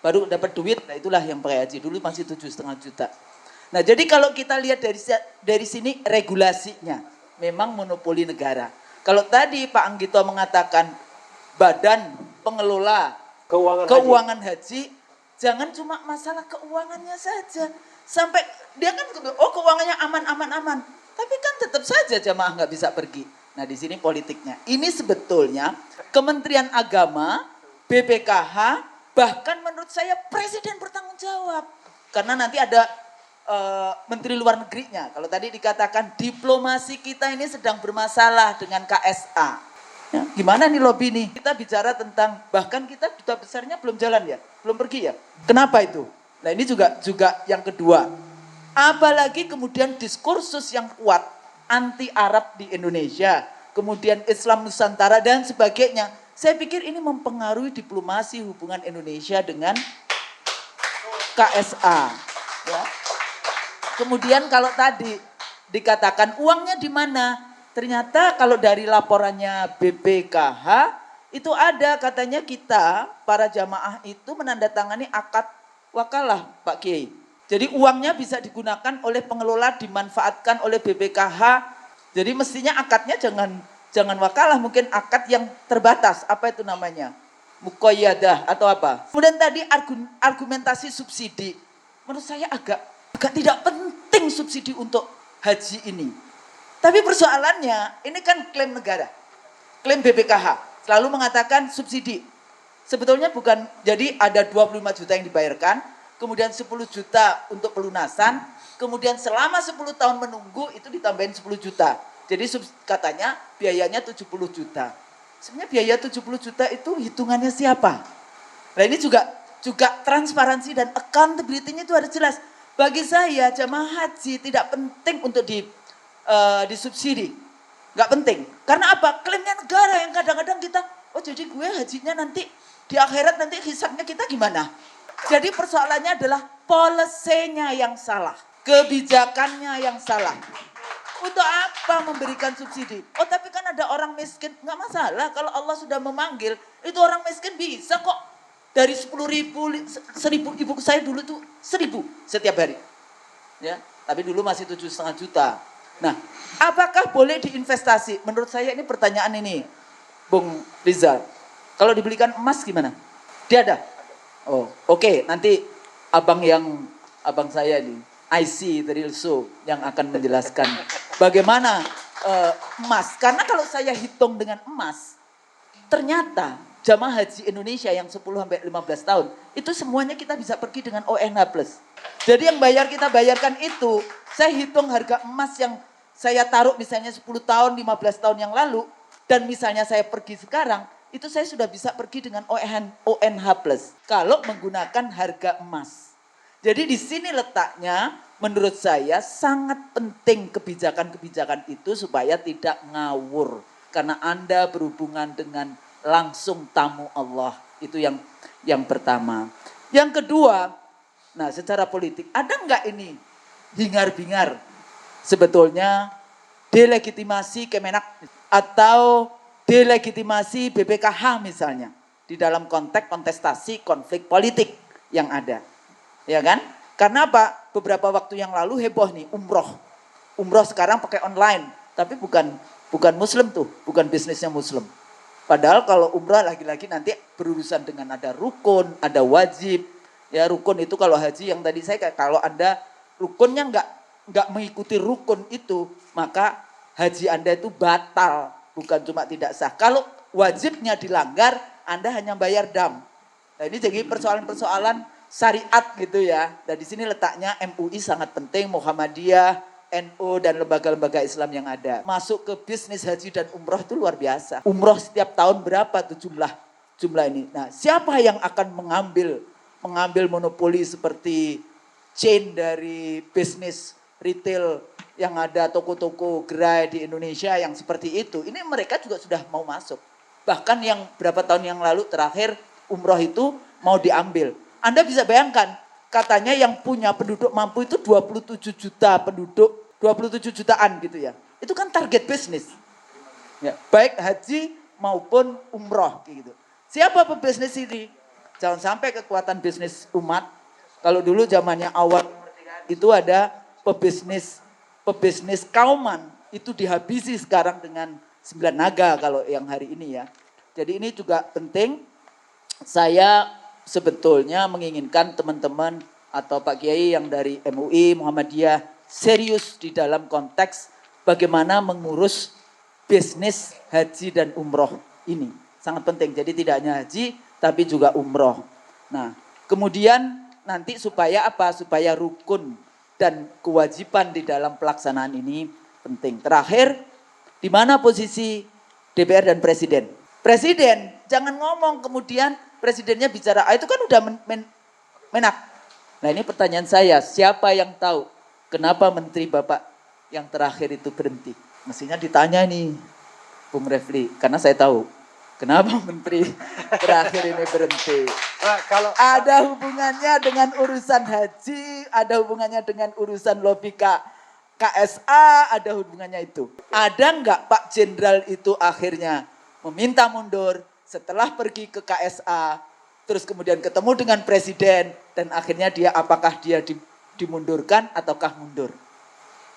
baru dapat duit, nah itulah yang pakai haji. Dulu masih 7,5 juta. Nah jadi kalau kita lihat dari sini regulasinya, memang monopoli negara. Kalau tadi Pak Anggito mengatakan badan pengelola keuangan haji, jangan cuma masalah keuangannya saja. Sampai dia kan, keuangannya aman. Tapi kan tetap saja jamaah nggak bisa pergi. Nah di sini politiknya. Ini sebetulnya Kementerian Agama, BPKH, bahkan menurut saya Presiden bertanggung jawab. Karena nanti ada Menteri Luar Negerinya. Kalau tadi dikatakan diplomasi kita ini sedang bermasalah dengan KSA. Ya, gimana nih lobby nih? Kita bicara tentang, bahkan kita duta besarnya belum jalan ya? Belum pergi ya? Kenapa itu? Nah ini juga yang kedua. Apalagi kemudian diskursus yang kuat anti Arab di Indonesia, kemudian Islam Nusantara dan sebagainya. Saya pikir ini mempengaruhi diplomasi hubungan Indonesia dengan KSA. Ya. Kemudian kalau tadi dikatakan uangnya di mana? Ternyata kalau dari laporannya BPKH itu ada katanya kita para jamaah itu menandatangani akad wakalah Pak Kiai. Jadi uangnya bisa digunakan oleh pengelola, dimanfaatkan oleh BPKH. Jadi mestinya akadnya jangan wakalah, mungkin akad yang terbatas. Apa itu namanya? Muqayyadah atau apa? Kemudian tadi argumentasi subsidi. Menurut saya agak tidak penting subsidi untuk haji ini. Tapi persoalannya, ini kan klaim negara. Klaim BPKH, selalu mengatakan subsidi. Sebetulnya bukan, jadi ada 25 juta yang dibayarkan, kemudian 10 juta untuk pelunasan, kemudian selama 10 tahun menunggu itu ditambahin 10 juta. Jadi katanya biayanya 70 juta. Sebenarnya biaya 70 juta itu hitungannya siapa? Nah ini juga transparansi dan accountability-nya itu harus jelas. Bagi saya jamaah haji tidak penting untuk disubsidi. Nggak penting. Karena apa? Klaimnya negara yang kadang-kadang kita, oh jadi gue hajinya nanti di akhirat nanti hisabnya kita gimana? Jadi persoalannya adalah policy-nya yang salah. Kebijakannya yang salah. Untuk apa memberikan subsidi? Oh tapi kan ada orang miskin. Nggak masalah kalau Allah sudah memanggil. Itu orang miskin bisa kok. Dari 10.000, 1.000, ibu saya dulu tuh 1.000 setiap hari. Ya, tapi dulu masih 7,5 juta. Nah, apakah boleh diinvestasi? Menurut saya ini pertanyaan ini, Bung Rizal. Kalau dibelikan emas gimana? Dia ada? Oh, oke. Nanti abang saya ini, IC The Real Show yang akan menjelaskan bagaimana emas. Karena kalau saya hitung dengan emas, ternyata jamaah haji Indonesia yang 10-15 tahun, itu semuanya kita bisa pergi dengan ONH+. Jadi yang kita bayarkan itu, saya hitung harga emas yang saya taruh misalnya 10 tahun, 15 tahun yang lalu, dan misalnya saya pergi sekarang, itu saya sudah bisa pergi dengan ONH+. Kalau menggunakan harga emas. Jadi di sini letaknya menurut saya sangat penting kebijakan-kebijakan itu supaya tidak ngawur. Karena Anda berhubungan dengan langsung tamu Allah. Itu yang pertama. Yang kedua, nah secara politik ada nggak ini hingar-bingar sebetulnya delegitimasi Kemenak atau delegitimasi BPKH misalnya di dalam konteks kontestasi konflik politik yang ada. Ya kan? Karena apa? Beberapa waktu yang lalu heboh nih umroh. Umroh sekarang pakai online, tapi bukan muslim tuh, bukan bisnisnya muslim. Padahal kalau umrah lagi-lagi nanti berurusan dengan ada rukun, ada wajib. Ya rukun itu kalau haji yang tadi saya kalau Anda rukunnya nggak mengikuti rukun itu, maka haji Anda itu batal, bukan cuma tidak sah. Kalau wajibnya dilanggar, Anda hanya bayar dam. Nah ini jadi persoalan-persoalan syariat gitu ya. Dan di sini letaknya MUI sangat penting, Muhammadiyah, NU dan lembaga-lembaga Islam yang ada. Masuk ke bisnis haji dan umroh itu luar biasa. Umroh setiap tahun berapa tuh jumlah ini. Nah siapa yang akan mengambil monopoli seperti chain dari bisnis retail yang ada toko-toko gerai di Indonesia yang seperti itu. Ini mereka juga sudah mau masuk. Bahkan yang berapa tahun yang lalu terakhir umroh itu mau diambil. Anda bisa bayangkan katanya yang punya penduduk mampu itu 27 juta penduduk. 27 jutaan gitu ya. Itu kan target bisnis. Ya, baik haji maupun umroh gitu. Siapa pebisnis ini? Jangan sampai kekuatan bisnis umat. Kalau dulu zamannya awal itu ada pebisnis kauman. Itu dihabisi sekarang dengan 9 naga kalau yang hari ini ya. Jadi ini juga penting. Saya sebetulnya menginginkan teman-teman atau Pak Kiai yang dari MUI, Muhammadiyah serius di dalam konteks bagaimana mengurus bisnis haji dan umroh ini. Sangat penting. Jadi tidak hanya haji tapi juga umroh. Nah kemudian nanti supaya apa? Supaya rukun dan kewajiban di dalam pelaksanaan ini penting. Terakhir, di mana posisi DPR dan Presiden? Presiden jangan ngomong kemudian presidennya bicara, itu kan udah menak. Nah ini pertanyaan saya, siapa yang tahu kenapa menteri Bapak yang terakhir itu berhenti? Mestinya ditanya nih, Bung Refli, karena saya tahu kenapa menteri terakhir ini berhenti. Ada hubungannya dengan urusan haji, ada hubungannya dengan urusan lobby KSA, ada hubungannya itu. Ada nggak Pak Jenderal itu akhirnya meminta mundur setelah pergi ke KSA, terus kemudian ketemu dengan Presiden, dan akhirnya apakah dia dimundurkan ataukah mundur.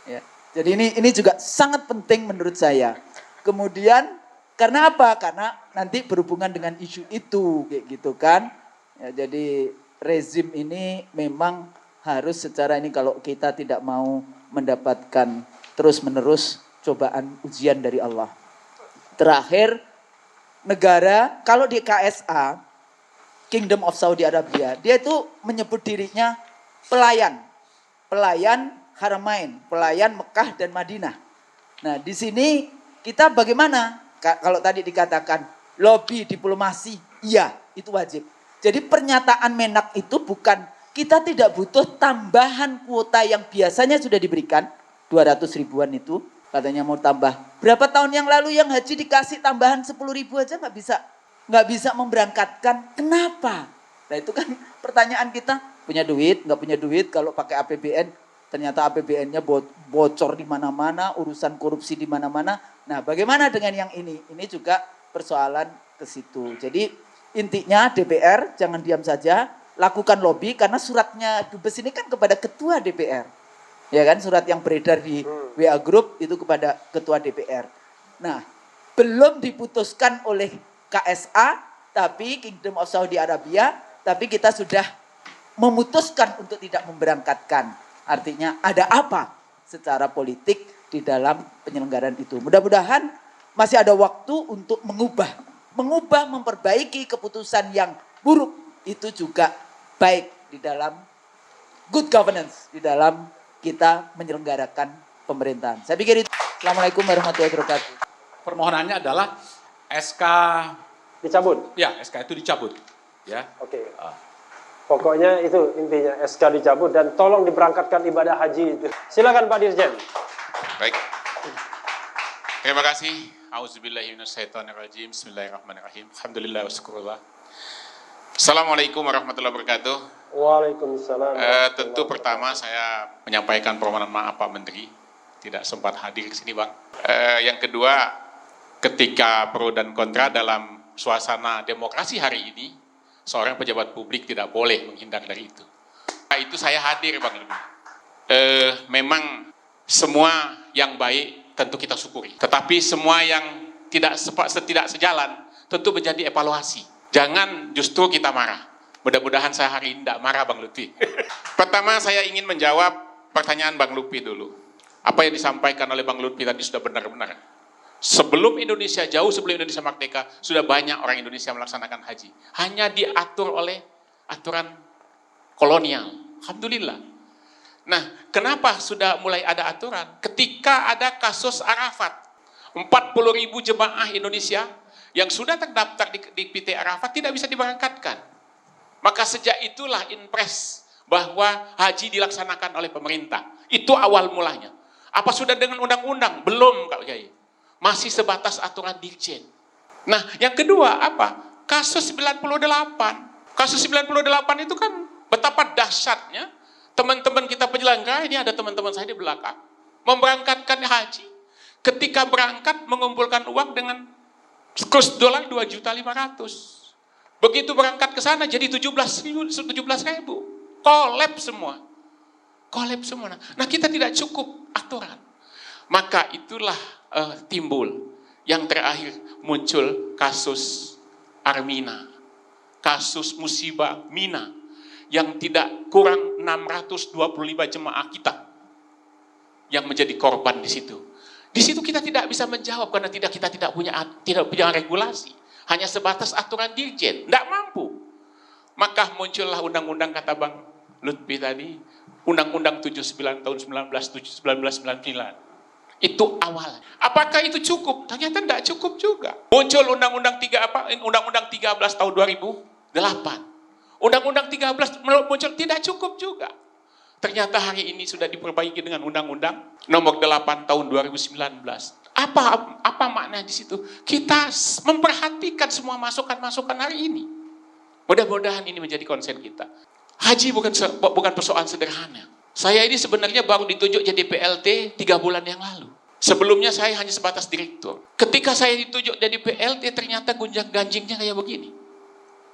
Ya. Jadi ini juga sangat penting menurut saya. Kemudian karena apa? Karena nanti berhubungan dengan isu itu kayak gitu kan. Ya, jadi rezim ini memang harus secara ini kalau kita tidak mau mendapatkan terus-menerus cobaan ujian dari Allah. Terakhir, negara, kalau di KSA, Kingdom of Saudi Arabia, dia itu menyebut dirinya pelayan Haramain, pelayan Mekah dan Madinah. Nah, di sini kita bagaimana? Kalau tadi dikatakan lobby diplomasi, iya, itu wajib. Jadi pernyataan Menak itu bukan, kita tidak butuh tambahan kuota yang biasanya sudah diberikan, 200 ribuan itu, katanya mau tambah. Berapa tahun yang lalu yang haji dikasih tambahan 10 ribu aja nggak bisa memberangkatkan. Kenapa? Nah itu kan pertanyaan kita, punya duit, nggak punya duit, kalau pakai APBN, ternyata APBN-nya bocor di mana-mana, urusan korupsi di mana-mana. Nah bagaimana dengan yang ini? Ini juga persoalan ke situ. Jadi intinya DPR jangan diam saja, lakukan lobby karena suratnya Dubes ini kan kepada ketua DPR. Ya kan, surat yang beredar di WA Group itu kepada ketua DPR. Nah, belum diputuskan oleh KSA, tapi Kingdom of Saudi Arabia, tapi kita sudah memutuskan untuk tidak memberangkatkan. Artinya ada apa secara politik di dalam penyelenggaraan itu. Mudah-mudahan masih ada waktu untuk mengubah, memperbaiki keputusan yang buruk. Itu juga baik di dalam good governance, di dalam kita menyelenggarakan pemerintahan. Saya pikir itu. Assalamualaikum warahmatullahi wabarakatuh. Permohonannya adalah SK Dicabut? ya, SK itu dicabut. Ya. Oke. Pokoknya itu intinya, SK dicabut dan tolong diberangkatkan ibadah haji itu. Silakan Pak Dirjen. Baik. Terima kasih. Auzubillahiminasyaitonirrajim. Bismillahirrahmanirrahim. Alhamdulillah wa syukurullah. Assalamualaikum warahmatullahi wabarakatuh. Waalaikumsalam. Tentu pertama saya menyampaikan permohonan maaf Pak Menteri, tidak sempat hadir ke sini Bang. Yang kedua, ketika pro dan kontra dalam suasana demokrasi hari ini, seorang pejabat publik tidak boleh menghindar dari itu. Nah, itu saya hadir Bang Lebih. Memang semua yang baik tentu kita syukuri, tetapi semua yang tidak sejalan tentu menjadi evaluasi. Jangan justru kita marah. Mudah-mudahan saya hari ini tidak marah Bang Lutfi. Pertama saya ingin menjawab pertanyaan Bang Lutfi dulu. Apa yang disampaikan oleh Bang Lutfi tadi sudah benar-benar. Sebelum Indonesia merdeka, sudah banyak orang Indonesia melaksanakan haji. Hanya diatur oleh aturan kolonial. Alhamdulillah. Nah, kenapa sudah mulai ada aturan? Ketika ada kasus Arafat. 40.000 jemaah Indonesia yang sudah terdaftar di PT Arafat tidak bisa diberangkatkan. Maka sejak itulah impres bahwa haji dilaksanakan oleh pemerintah. Itu awal mulanya. Apa sudah dengan undang-undang? Belum Kak Kiai. Masih sebatas aturan dirjen. Nah, yang kedua apa? Kasus 98. Kasus 98 itu kan betapa dahsyatnya teman-teman kita penyelenggara, ini ada teman-teman saya di belakang, memberangkatkan haji. Ketika berangkat mengumpulkan uang dengan kurs dolar 2.500.000. Begitu berangkat ke sana jadi 17.000. Kolab semua. Nah, kita tidak cukup aturan. Maka itulah timbul yang terakhir muncul kasus Armina. Kasus musibah Mina yang tidak kurang 625 jemaah kita yang menjadi korban di situ. Di situ kita tidak bisa menjawab karena kita tidak punya regulasi. Hanya sebatas aturan dirjen, tidak mampu. Maka muncullah undang-undang kata Bang Lutfi tadi, Undang-Undang 79 tahun 1999. Itu awal. Apakah itu cukup? Ternyata tidak cukup juga. Muncul Undang-Undang 13 tahun 2008. Undang-Undang 13 muncul, tidak cukup juga. Ternyata hari ini sudah diperbaiki dengan Undang-Undang nomor 8 tahun 2019. Apa makna di situ? Kita memperhatikan semua masukan-masukan hari ini. Mudah-mudahan ini menjadi konsen kita. Haji bukan persoalan sederhana. Saya ini sebenarnya baru ditunjuk jadi PLT 3 bulan yang lalu. Sebelumnya saya hanya sebatas direktur. Ketika saya ditunjuk jadi PLT ternyata gunjang-ganjingnya kayak begini.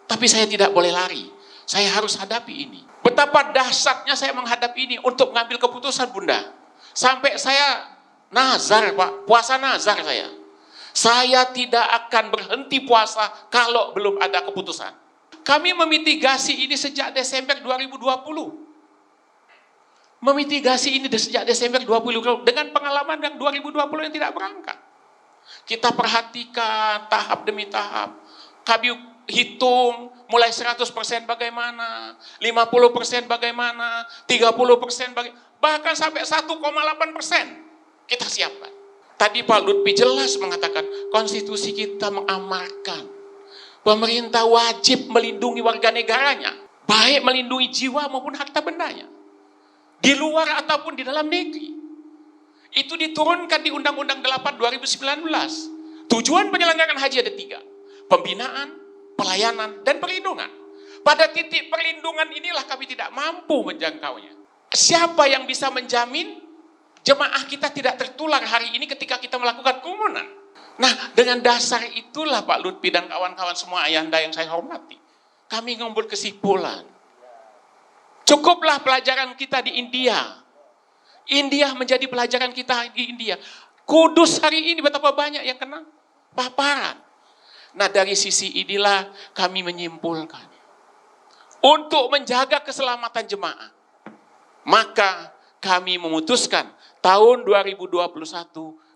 Tapi saya tidak boleh lari. Saya harus hadapi ini. Betapa dahsyatnya saya menghadapi ini untuk mengambil keputusan Bunda. Sampai saya nazar Pak, puasa nazar saya. Saya tidak akan berhenti puasa kalau belum ada keputusan. Kami memitigasi ini sejak Desember 2020. Memitigasi ini sejak Desember 2020 dengan pengalaman yang 2020 yang tidak berangkat. Kita perhatikan tahap demi tahap. Kami hitung mulai 100% bagaimana, 50% bagaimana, 30% bagaimana, bahkan sampai 1,8% kita siapkan. Tadi Pak Lutfi jelas mengatakan konstitusi kita mengamarkan pemerintah wajib melindungi warga negaranya, baik melindungi jiwa maupun harta bendanya, di luar ataupun di dalam negeri. Itu diturunkan di Undang-Undang 8 2019. Tujuan penyelenggaraan haji ada 3. Pembinaan, pelayanan, dan perlindungan. Pada titik perlindungan inilah kami tidak mampu menjangkaunya. Siapa yang bisa menjamin jemaah kita tidak tertular hari ini ketika kita melakukan kerumunan? Nah, dengan dasar itulah Pak Lutfi dan kawan-kawan semua ayahanda yang saya hormati, kami mengambil kesimpulan. Cukuplah pelajaran kita di India. India menjadi pelajaran kita di India. Kudus hari ini betapa banyak yang kena paparan. Nah, dari sisi inilah kami menyimpulkan. Untuk menjaga keselamatan jemaah, maka kami memutuskan tahun 2021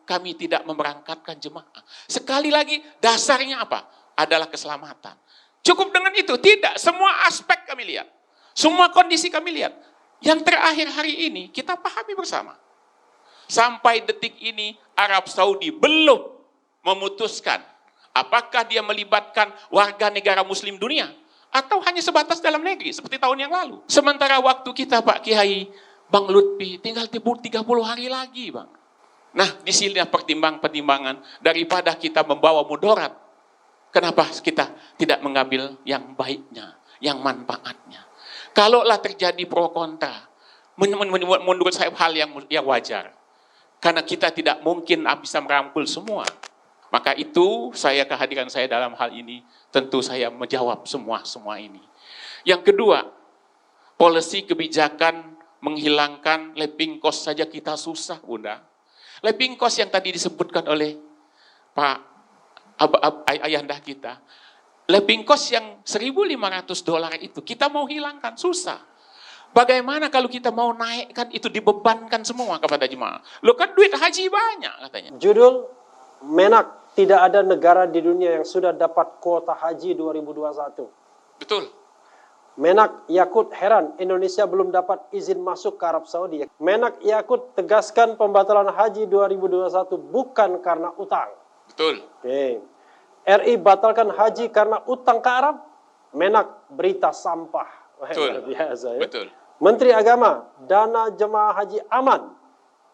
kami tidak memberangkatkan jemaah. Sekali lagi dasarnya apa? Adalah keselamatan. Cukup dengan itu? Tidak. Semua aspek kami lihat. Semua kondisi kami lihat. Yang terakhir hari ini kita pahami bersama. Sampai detik ini Arab Saudi belum memutuskan apakah dia melibatkan warga negara muslim dunia atau hanya sebatas dalam negeri seperti tahun yang lalu. Sementara waktu kita Pak Kiai Bang Lutfi tinggal 30 hari lagi, Bang. Nah, di sini pertimbangan daripada kita membawa mudarat. Kenapa kita tidak mengambil yang baiknya, yang manfaatnya? Kalaulah terjadi pro kontra, menurut saya hal yang wajar. Karena kita tidak mungkin bisa merangkul semua. Maka itu kehadiran saya dalam hal ini, tentu saya menjawab semua ini. Yang kedua, polisi kebijakan menghilangkan living cost saja kita susah, Bunda. Living cost yang tadi disebutkan oleh Pak ayahanda kita, living cost yang $1.500 itu kita mau hilangkan susah. Bagaimana kalau kita mau naikkan itu dibebankan semua kepada jemaah? Lo kan duit haji banyak katanya. Judul Menak, tidak ada negara di dunia yang sudah dapat kuota haji 2021. Betul. Menak Yakut heran Indonesia belum dapat izin masuk ke Arab Saudi. Menak Yakut tegaskan pembatalan haji 2021 bukan karena utang. Betul. Oke. RI batalkan haji karena utang ke Arab. Menak berita sampah. Betul. Luar biasa, ya. Betul. Menteri Agama, dana jemaah haji aman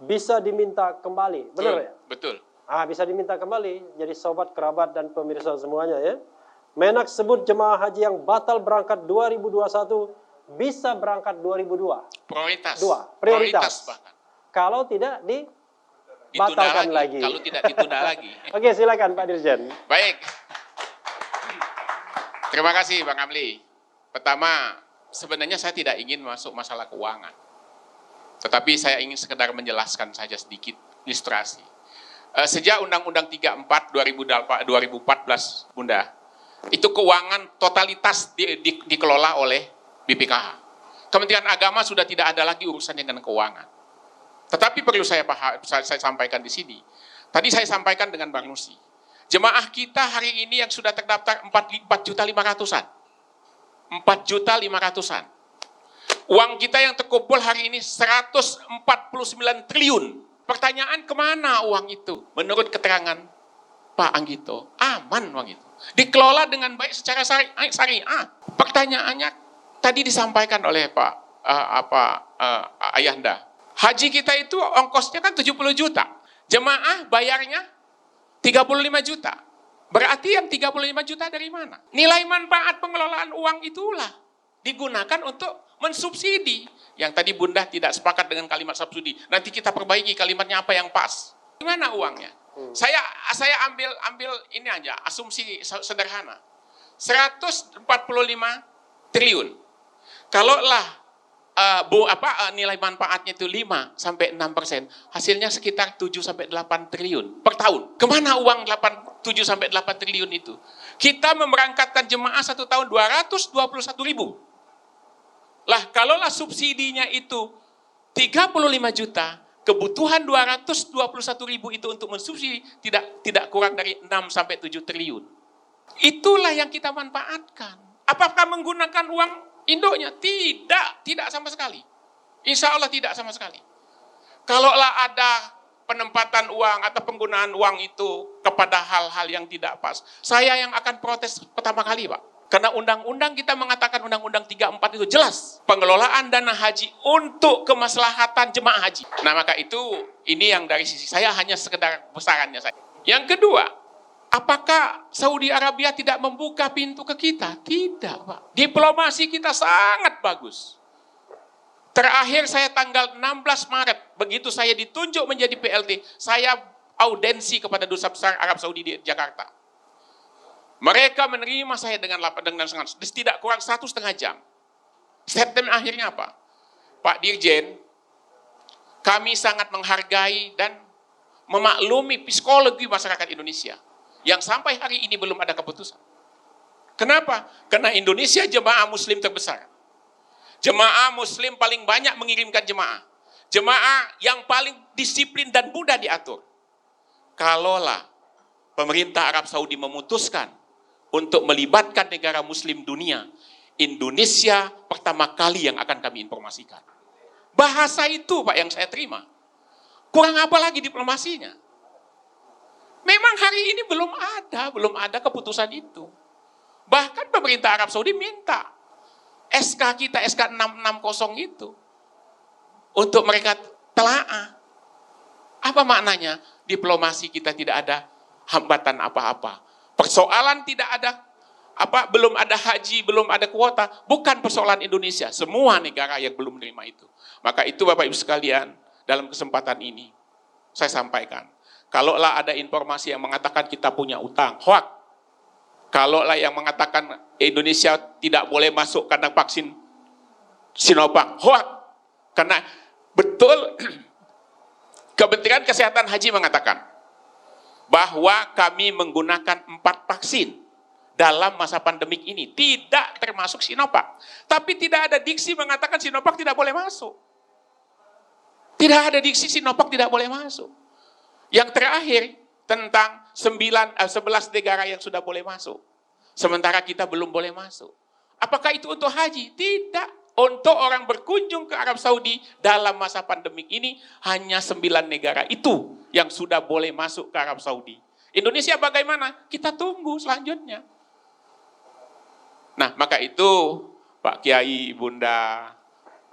bisa diminta kembali. Benar ya? Betul. Bisa diminta kembali. Jadi sobat, kerabat, dan pemirsa semuanya ya. Menak sebut jemaah haji yang batal berangkat 2021 bisa berangkat 2002. Prioritas. Bahkan. Kalau tidak dibatalkan lagi. Kalau tidak ditunda lagi. Oke, silakan Pak Dirjen. Baik. Terima kasih Bang Amli. Pertama, sebenarnya saya tidak ingin masuk masalah keuangan. Tetapi saya ingin sekedar menjelaskan saja sedikit ilustrasi. Sejak Undang-Undang 34 2014, Bunda, itu keuangan totalitas dikelola oleh BPKH. Kementerian Agama sudah tidak ada lagi urusannya dengan keuangan. Tetapi perlu saya sampaikan di sini. Tadi saya sampaikan dengan Bang Nusi. Jemaah kita hari ini yang sudah terdaftar 4.500-an. 4.500-an. Uang kita yang terkumpul hari ini 149 triliun. Pertanyaan, kemana uang itu? Menurut keterangan Pak Anggito, aman uang itu. Dikelola dengan baik secara syariah. Pertanyaannya tadi disampaikan oleh Pak Ayahanda. Haji kita itu ongkosnya kan 70 juta. Jemaah bayarnya 35 juta. Berarti yang 35 juta dari mana? Nilai manfaat pengelolaan uang itulah digunakan untuk mensubsidi. Yang tadi Bunda tidak sepakat dengan kalimat subsidi. Nanti kita perbaiki kalimatnya apa yang pas. Di mana uangnya? Saya ambil ini aja, asumsi sederhana. 145 triliun. Kalaulah nilai manfaatnya itu 5 sampai 6%, hasilnya sekitar 7 sampai 8 triliun per tahun. Kemana uang 7 sampai 8 triliun itu? Kita memberangkatkan jemaah 1 tahun 221 ribu. Lah, kalaulah subsidinya itu 35 juta, kebutuhan 221 ribu itu untuk mensubsidi tidak kurang dari 6 sampai 7 triliun. Itulah yang kita manfaatkan. Apakah menggunakan uang induknya? Tidak sama sekali. Insya Allah tidak sama sekali. Kalaulah ada penempatan uang atau penggunaan uang itu kepada hal-hal yang tidak pas, saya yang akan protes pertama kali, Pak. Karena undang-undang kita mengatakan Undang-Undang 34 itu jelas pengelolaan dana haji untuk kemaslahatan jemaah haji. Nah, maka itu ini yang dari sisi saya hanya sekedar besarannya saya. Yang kedua, apakah Saudi Arabia tidak membuka pintu ke kita? Tidak, Pak. Diplomasi kita sangat bagus. Terakhir saya tanggal 16 Maret, begitu saya ditunjuk menjadi PLT, saya audensi kepada Duta Besar Arab Saudi di Jakarta. Mereka menerima saya dengan sangat, tidak kurang 1,5 jam. Statement akhirnya apa? Pak Dirjen, kami sangat menghargai dan memaklumi psikologi masyarakat Indonesia yang sampai hari ini belum ada keputusan. Kenapa? Karena Indonesia jemaah muslim terbesar. Jemaah muslim paling banyak mengirimkan jemaah. Jemaah yang paling disiplin dan mudah diatur. Kalaulah pemerintah Arab Saudi memutuskan untuk melibatkan negara muslim dunia, Indonesia pertama kali yang akan kami informasikan. Bahasa itu, Pak, yang saya terima. Kurang apa lagi diplomasinya? Memang hari ini belum ada keputusan itu. Bahkan pemerintah Arab Saudi minta SK kita, SK 660 itu, untuk mereka telaah. Apa maknanya? Diplomasi kita tidak ada hambatan apa-apa. Persoalan tidak ada belum ada haji, belum ada kuota, bukan persoalan Indonesia. Semua negara yang belum menerima itu. Maka itu Bapak Ibu sekalian, dalam kesempatan ini saya sampaikan. Kalaulah ada informasi yang mengatakan kita punya utang, hoak. Kalaulah yang mengatakan Indonesia tidak boleh masuk karena vaksin Sinovac, hoak. Karena betul Kementerian Kesehatan Haji mengatakan bahwa kami menggunakan 4 vaksin dalam masa pandemik ini. Tidak termasuk Sinovac. Tapi tidak ada diksi mengatakan Sinovac tidak boleh masuk. Tidak ada diksi Sinovac tidak boleh masuk. Yang terakhir tentang 11 negara yang sudah boleh masuk. Sementara kita belum boleh masuk. Apakah itu untuk haji? Tidak. Untuk orang berkunjung ke Arab Saudi dalam masa pandemik ini hanya 9 negara itu yang sudah boleh masuk ke Arab Saudi. Indonesia bagaimana? Kita tunggu selanjutnya. Nah, maka itu Pak Kiai, Bunda,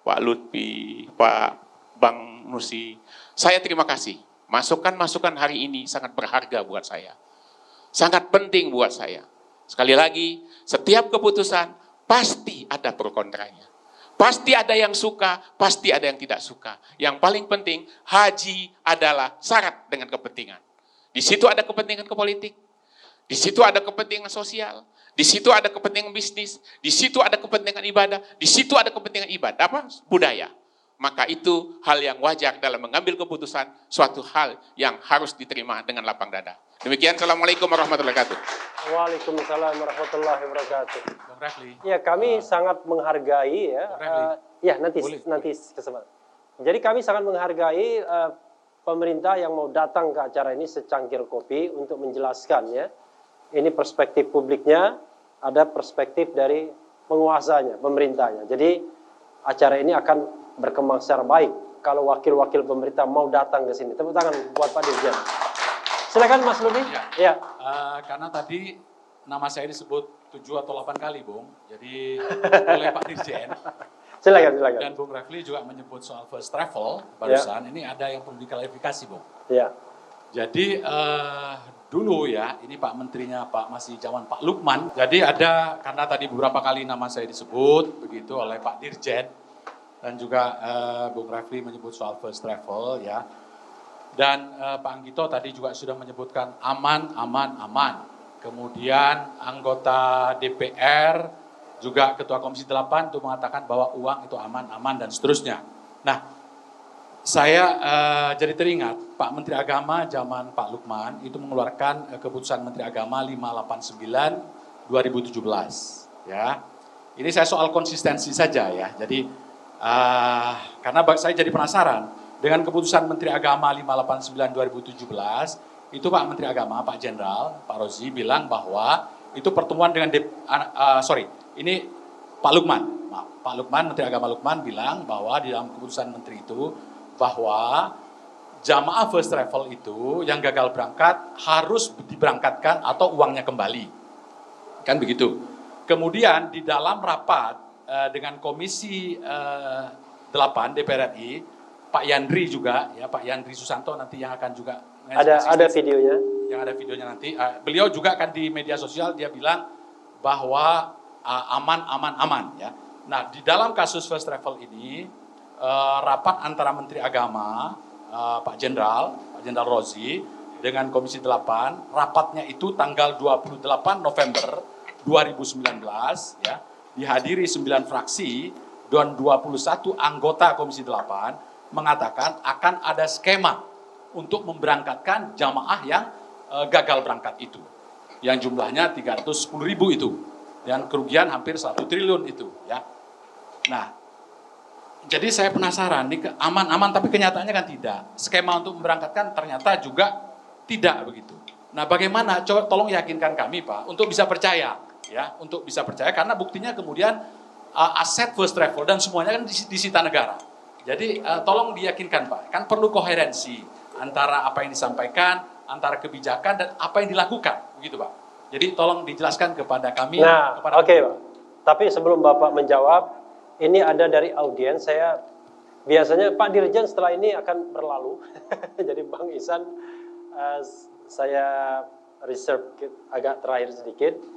Pak Lutfi, Pak Bang Nusi, saya terima kasih. Masukan-masukan hari ini sangat berharga buat saya. Sangat penting buat saya. Sekali lagi, setiap keputusan pasti ada pro kontranya. Pasti ada yang suka, pasti ada yang tidak suka. Yang paling penting, haji adalah syarat dengan kepentingan. Di situ ada kepentingan politik, di situ ada kepentingan sosial, di situ ada kepentingan bisnis, di situ ada kepentingan ibadah, di situ ada kepentingan budaya. Maka itu hal yang wajar dalam mengambil keputusan, suatu hal yang harus diterima dengan lapang dada. Demikian, Assalamualaikum warahmatullahi wabarakatuh. Waalaikumsalam warahmatullahi wabarakatuh. Bang Refli. Ya, kami sangat menghargai ya. Nanti kesempatan. Jadi kami sangat menghargai pemerintah yang mau datang ke acara ini secangkir kopi untuk menjelaskan ya. Ini perspektif publiknya, ada perspektif dari penguasanya, pemerintahnya. Jadi acara ini akan berkembang secara baik kalau wakil-wakil pemerintah mau datang ke sini. Tepuk tangan buat Pak Dirjen. Silakan Mas Lutfi. Ya. Karena tadi nama saya disebut 7 atau 8 kali, Bung. Jadi oleh Pak Dirjen. Silakan. Dan Bung Refli juga menyebut soal first travel barusan. Ini ada yang perlu diklarifikasi, Bung. Ya. Jadi dulu ya, ini Pak Menterinya masih zaman Pak Lukman. Jadi ada, karena tadi beberapa kali nama saya disebut begitu oleh Pak Dirjen. Dan juga Bung Refli menyebut soal first travel ya. Dan Pak Anggito tadi juga sudah menyebutkan aman. Kemudian anggota DPR, juga Ketua Komisi 8 itu mengatakan bahwa uang itu aman dan seterusnya. Nah, saya jadi teringat Pak Menteri Agama zaman Pak Lukman itu mengeluarkan keputusan Menteri Agama 589 2017 ya. Ini saya soal konsistensi saja ya. Jadi Karena saya jadi penasaran dengan keputusan Menteri Agama 589 2017, itu Pak Menteri Agama, Pak Jenderal, Pak Rozi bilang bahwa itu pertemuan dengan ini Pak Lukman. Pak Lukman, Menteri Agama Lukman bilang bahwa di dalam keputusan Menteri itu bahwa jamaah first travel itu yang gagal berangkat harus diberangkatkan atau uangnya kembali. Kan begitu. Kemudian di dalam rapat dengan Komisi 8 DPR RI, Pak Yandri juga, ya Pak Yandri Susanto nanti yang akan juga ada videonya. Yang ada videonya nanti. Beliau juga kan di media sosial dia bilang bahwa aman ya. Nah di dalam kasus first travel ini rapat antara Menteri Agama Pak Jenderal Rozi dengan Komisi 8, rapatnya itu tanggal 28 November 2019 ya. Dihadiri 9 fraksi dan 21 anggota Komisi 8 mengatakan akan ada skema untuk memberangkatkan jamaah yang gagal berangkat itu. Yang jumlahnya 310.000 itu. Dan kerugian hampir 1 triliun itu. Ya. Nah, jadi saya penasaran, ini aman-aman tapi kenyataannya kan tidak. Skema untuk memberangkatkan ternyata juga tidak begitu. Nah bagaimana, coba tolong yakinkan kami Pak, untuk bisa percaya. Ya, untuk bisa percaya karena buktinya kemudian aset first travel dan semuanya kan disita negara. Jadi tolong diyakinkan Pak, kan perlu koherensi antara apa yang disampaikan, antara kebijakan dan apa yang dilakukan, begitu Pak. Jadi tolong dijelaskan kepada kami. Nah, oke Pak. Tapi sebelum Bapak menjawab, ini ada dari audiens, saya biasanya Pak Dirjen setelah ini akan berlalu. Jadi Bang Ihsan, saya reserve agak terakhir sedikit.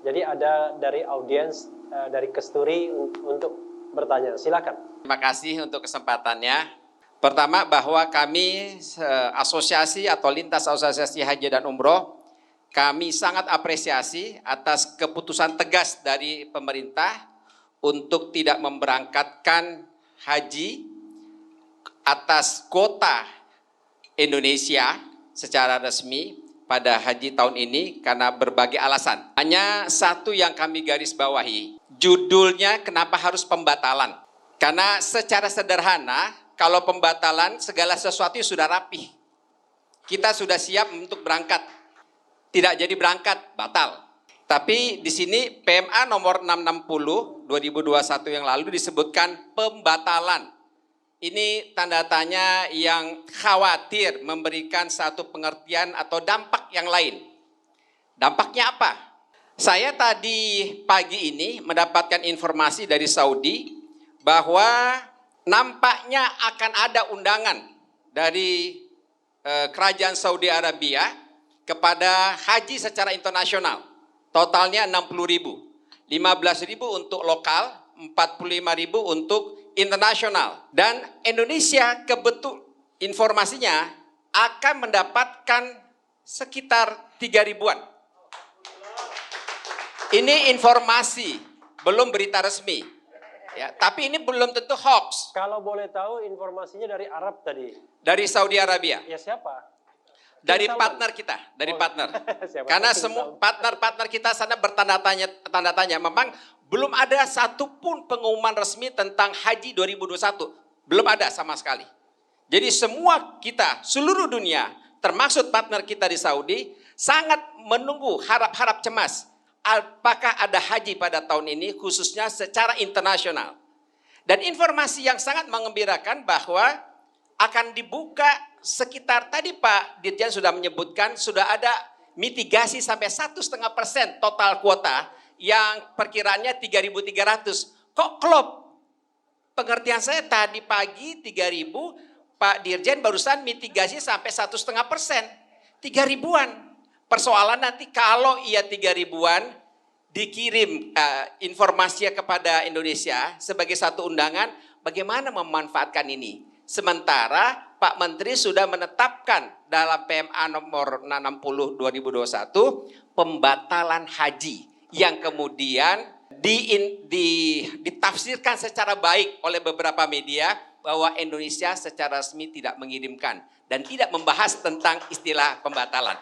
Jadi ada dari audiens, dari Kesturi untuk bertanya. Silakan. Terima kasih untuk kesempatannya. Pertama bahwa kami asosiasi atau lintas asosiasi haji dan umroh, kami sangat apresiasi atas keputusan tegas dari pemerintah untuk tidak memberangkatkan haji atas kuota Indonesia secara resmi pada haji tahun ini karena berbagai alasan. Hanya satu yang kami garis bawahi, judulnya kenapa harus pembatalan. Karena secara sederhana, kalau pembatalan segala sesuatu sudah rapi. Kita sudah siap untuk berangkat. Tidak jadi berangkat, batal. Tapi di sini PMA nomor 660 2021 yang lalu disebutkan pembatalan. Ini tanda tanya yang khawatir memberikan satu pengertian atau dampak yang lain. Dampaknya apa? Saya tadi pagi ini mendapatkan informasi dari Saudi bahwa nampaknya akan ada undangan dari kerajaan Saudi Arabia kepada haji secara internasional. Totalnya 60.000. 15.000 untuk lokal, 45.000 untuk internasional. Dan Indonesia informasinya akan mendapatkan sekitar 3.000-an. Ini informasi, belum berita resmi. Ya, tapi ini belum tentu hoax. Kalau boleh tahu informasinya dari Arab tadi. Dari Saudi Arabia. Ya siapa? Dari partner kita, partner. Karena semua partner-partner kita sana tanda tanya. Memang belum ada satupun pengumuman resmi tentang haji 2021. Belum ada sama sekali. Jadi semua kita, seluruh dunia, termasuk partner kita di Saudi, sangat menunggu, harap-harap cemas. Apakah ada haji pada tahun ini, khususnya secara internasional. Dan informasi yang sangat menggembirakan bahwa akan dibuka sekitar, tadi Pak Dirjen sudah menyebutkan, sudah ada mitigasi sampai 1,5% total kuota yang perkiraannya 3.300. Kok klop? Pengertian saya tadi pagi 3.000, Pak Dirjen barusan mitigasi sampai 1,5%. 3.000-an. Persoalan nanti kalau ia 3.000-an dikirim informasinya kepada Indonesia sebagai satu undangan, bagaimana memanfaatkan ini? Sementara Pak Menteri sudah menetapkan dalam PMA nomor 660 2021 pembatalan haji yang kemudian ditafsirkan secara baik oleh beberapa media bahwa Indonesia secara resmi tidak mengirimkan dan tidak membahas tentang istilah pembatalan.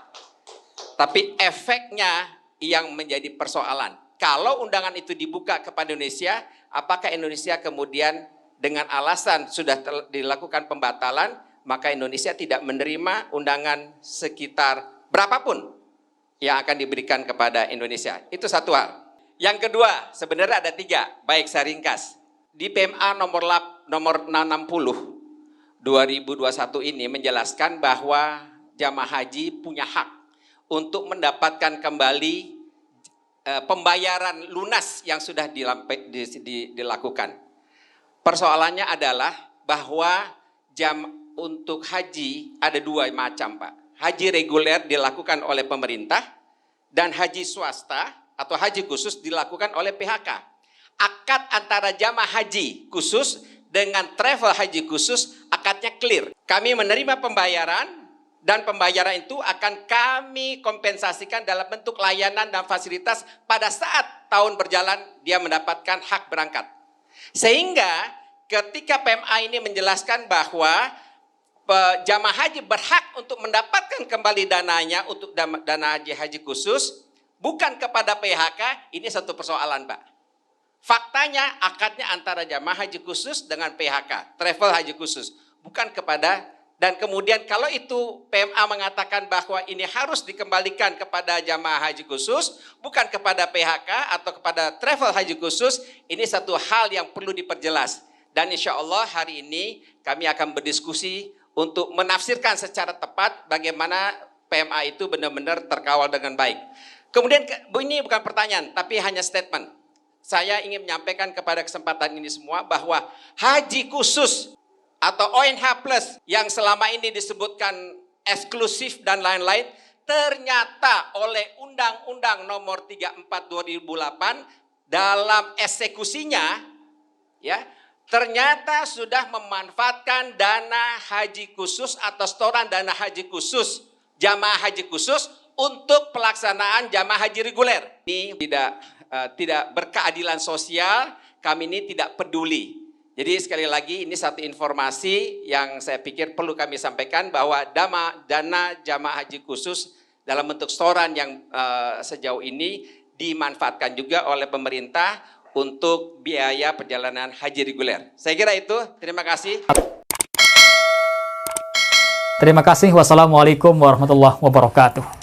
Tapi efeknya yang menjadi persoalan. Kalau undangan itu dibuka kepada Indonesia, apakah Indonesia kemudian dengan alasan sudah dilakukan pembatalan, maka Indonesia tidak menerima undangan sekitar berapapun yang akan diberikan kepada Indonesia. Itu satu hal. Yang kedua, sebenarnya ada 3, baik saya ringkas. Di PMA nomor 660 2021 ini menjelaskan bahwa jamaah haji punya hak untuk mendapatkan kembali pembayaran lunas yang sudah dilakukan. Persoalannya adalah bahwa untuk haji ada 2 macam, Pak. Haji reguler dilakukan oleh pemerintah dan haji swasta atau haji khusus dilakukan oleh PHK. Akad antara jamaah haji khusus dengan travel haji khusus akadnya clear. Kami menerima pembayaran dan pembayaran itu akan kami kompensasikan dalam bentuk layanan dan fasilitas pada saat tahun berjalan dia mendapatkan hak berangkat. Sehingga ketika PMA ini menjelaskan bahwa jamaah haji berhak untuk mendapatkan kembali dananya untuk dana haji khusus, bukan kepada PHK, ini satu persoalan, Pak. Faktanya akadnya antara jamaah haji khusus dengan PHK, travel haji khusus, bukan kepada, dan kemudian kalau itu PMA mengatakan bahwa ini harus dikembalikan kepada jamaah haji khusus, bukan kepada PHK atau kepada travel haji khusus, ini satu hal yang perlu diperjelas. Dan insya Allah hari ini kami akan berdiskusi untuk menafsirkan secara tepat bagaimana PMA itu benar-benar terkawal dengan baik. Kemudian ini bukan pertanyaan, tapi hanya statement. Saya ingin menyampaikan kepada kesempatan ini semua bahwa haji khusus atau ONH plus yang selama ini disebutkan eksklusif dan lain-lain, ternyata oleh Undang-Undang Nomor 34 2008 dalam eksekusinya, ya, ternyata sudah memanfaatkan dana haji khusus atau setoran dana haji khusus, jamaah haji khusus untuk pelaksanaan jamaah haji reguler. Ini tidak berkeadilan sosial, kami ini tidak peduli. Jadi sekali lagi ini satu informasi yang saya pikir perlu kami sampaikan bahwa dana jamaah haji khusus dalam bentuk setoran yang sejauh ini dimanfaatkan juga oleh pemerintah untuk biaya perjalanan haji reguler. Saya kira itu, terima kasih. Terima kasih. Wassalamualaikum warahmatullahi wabarakatuh.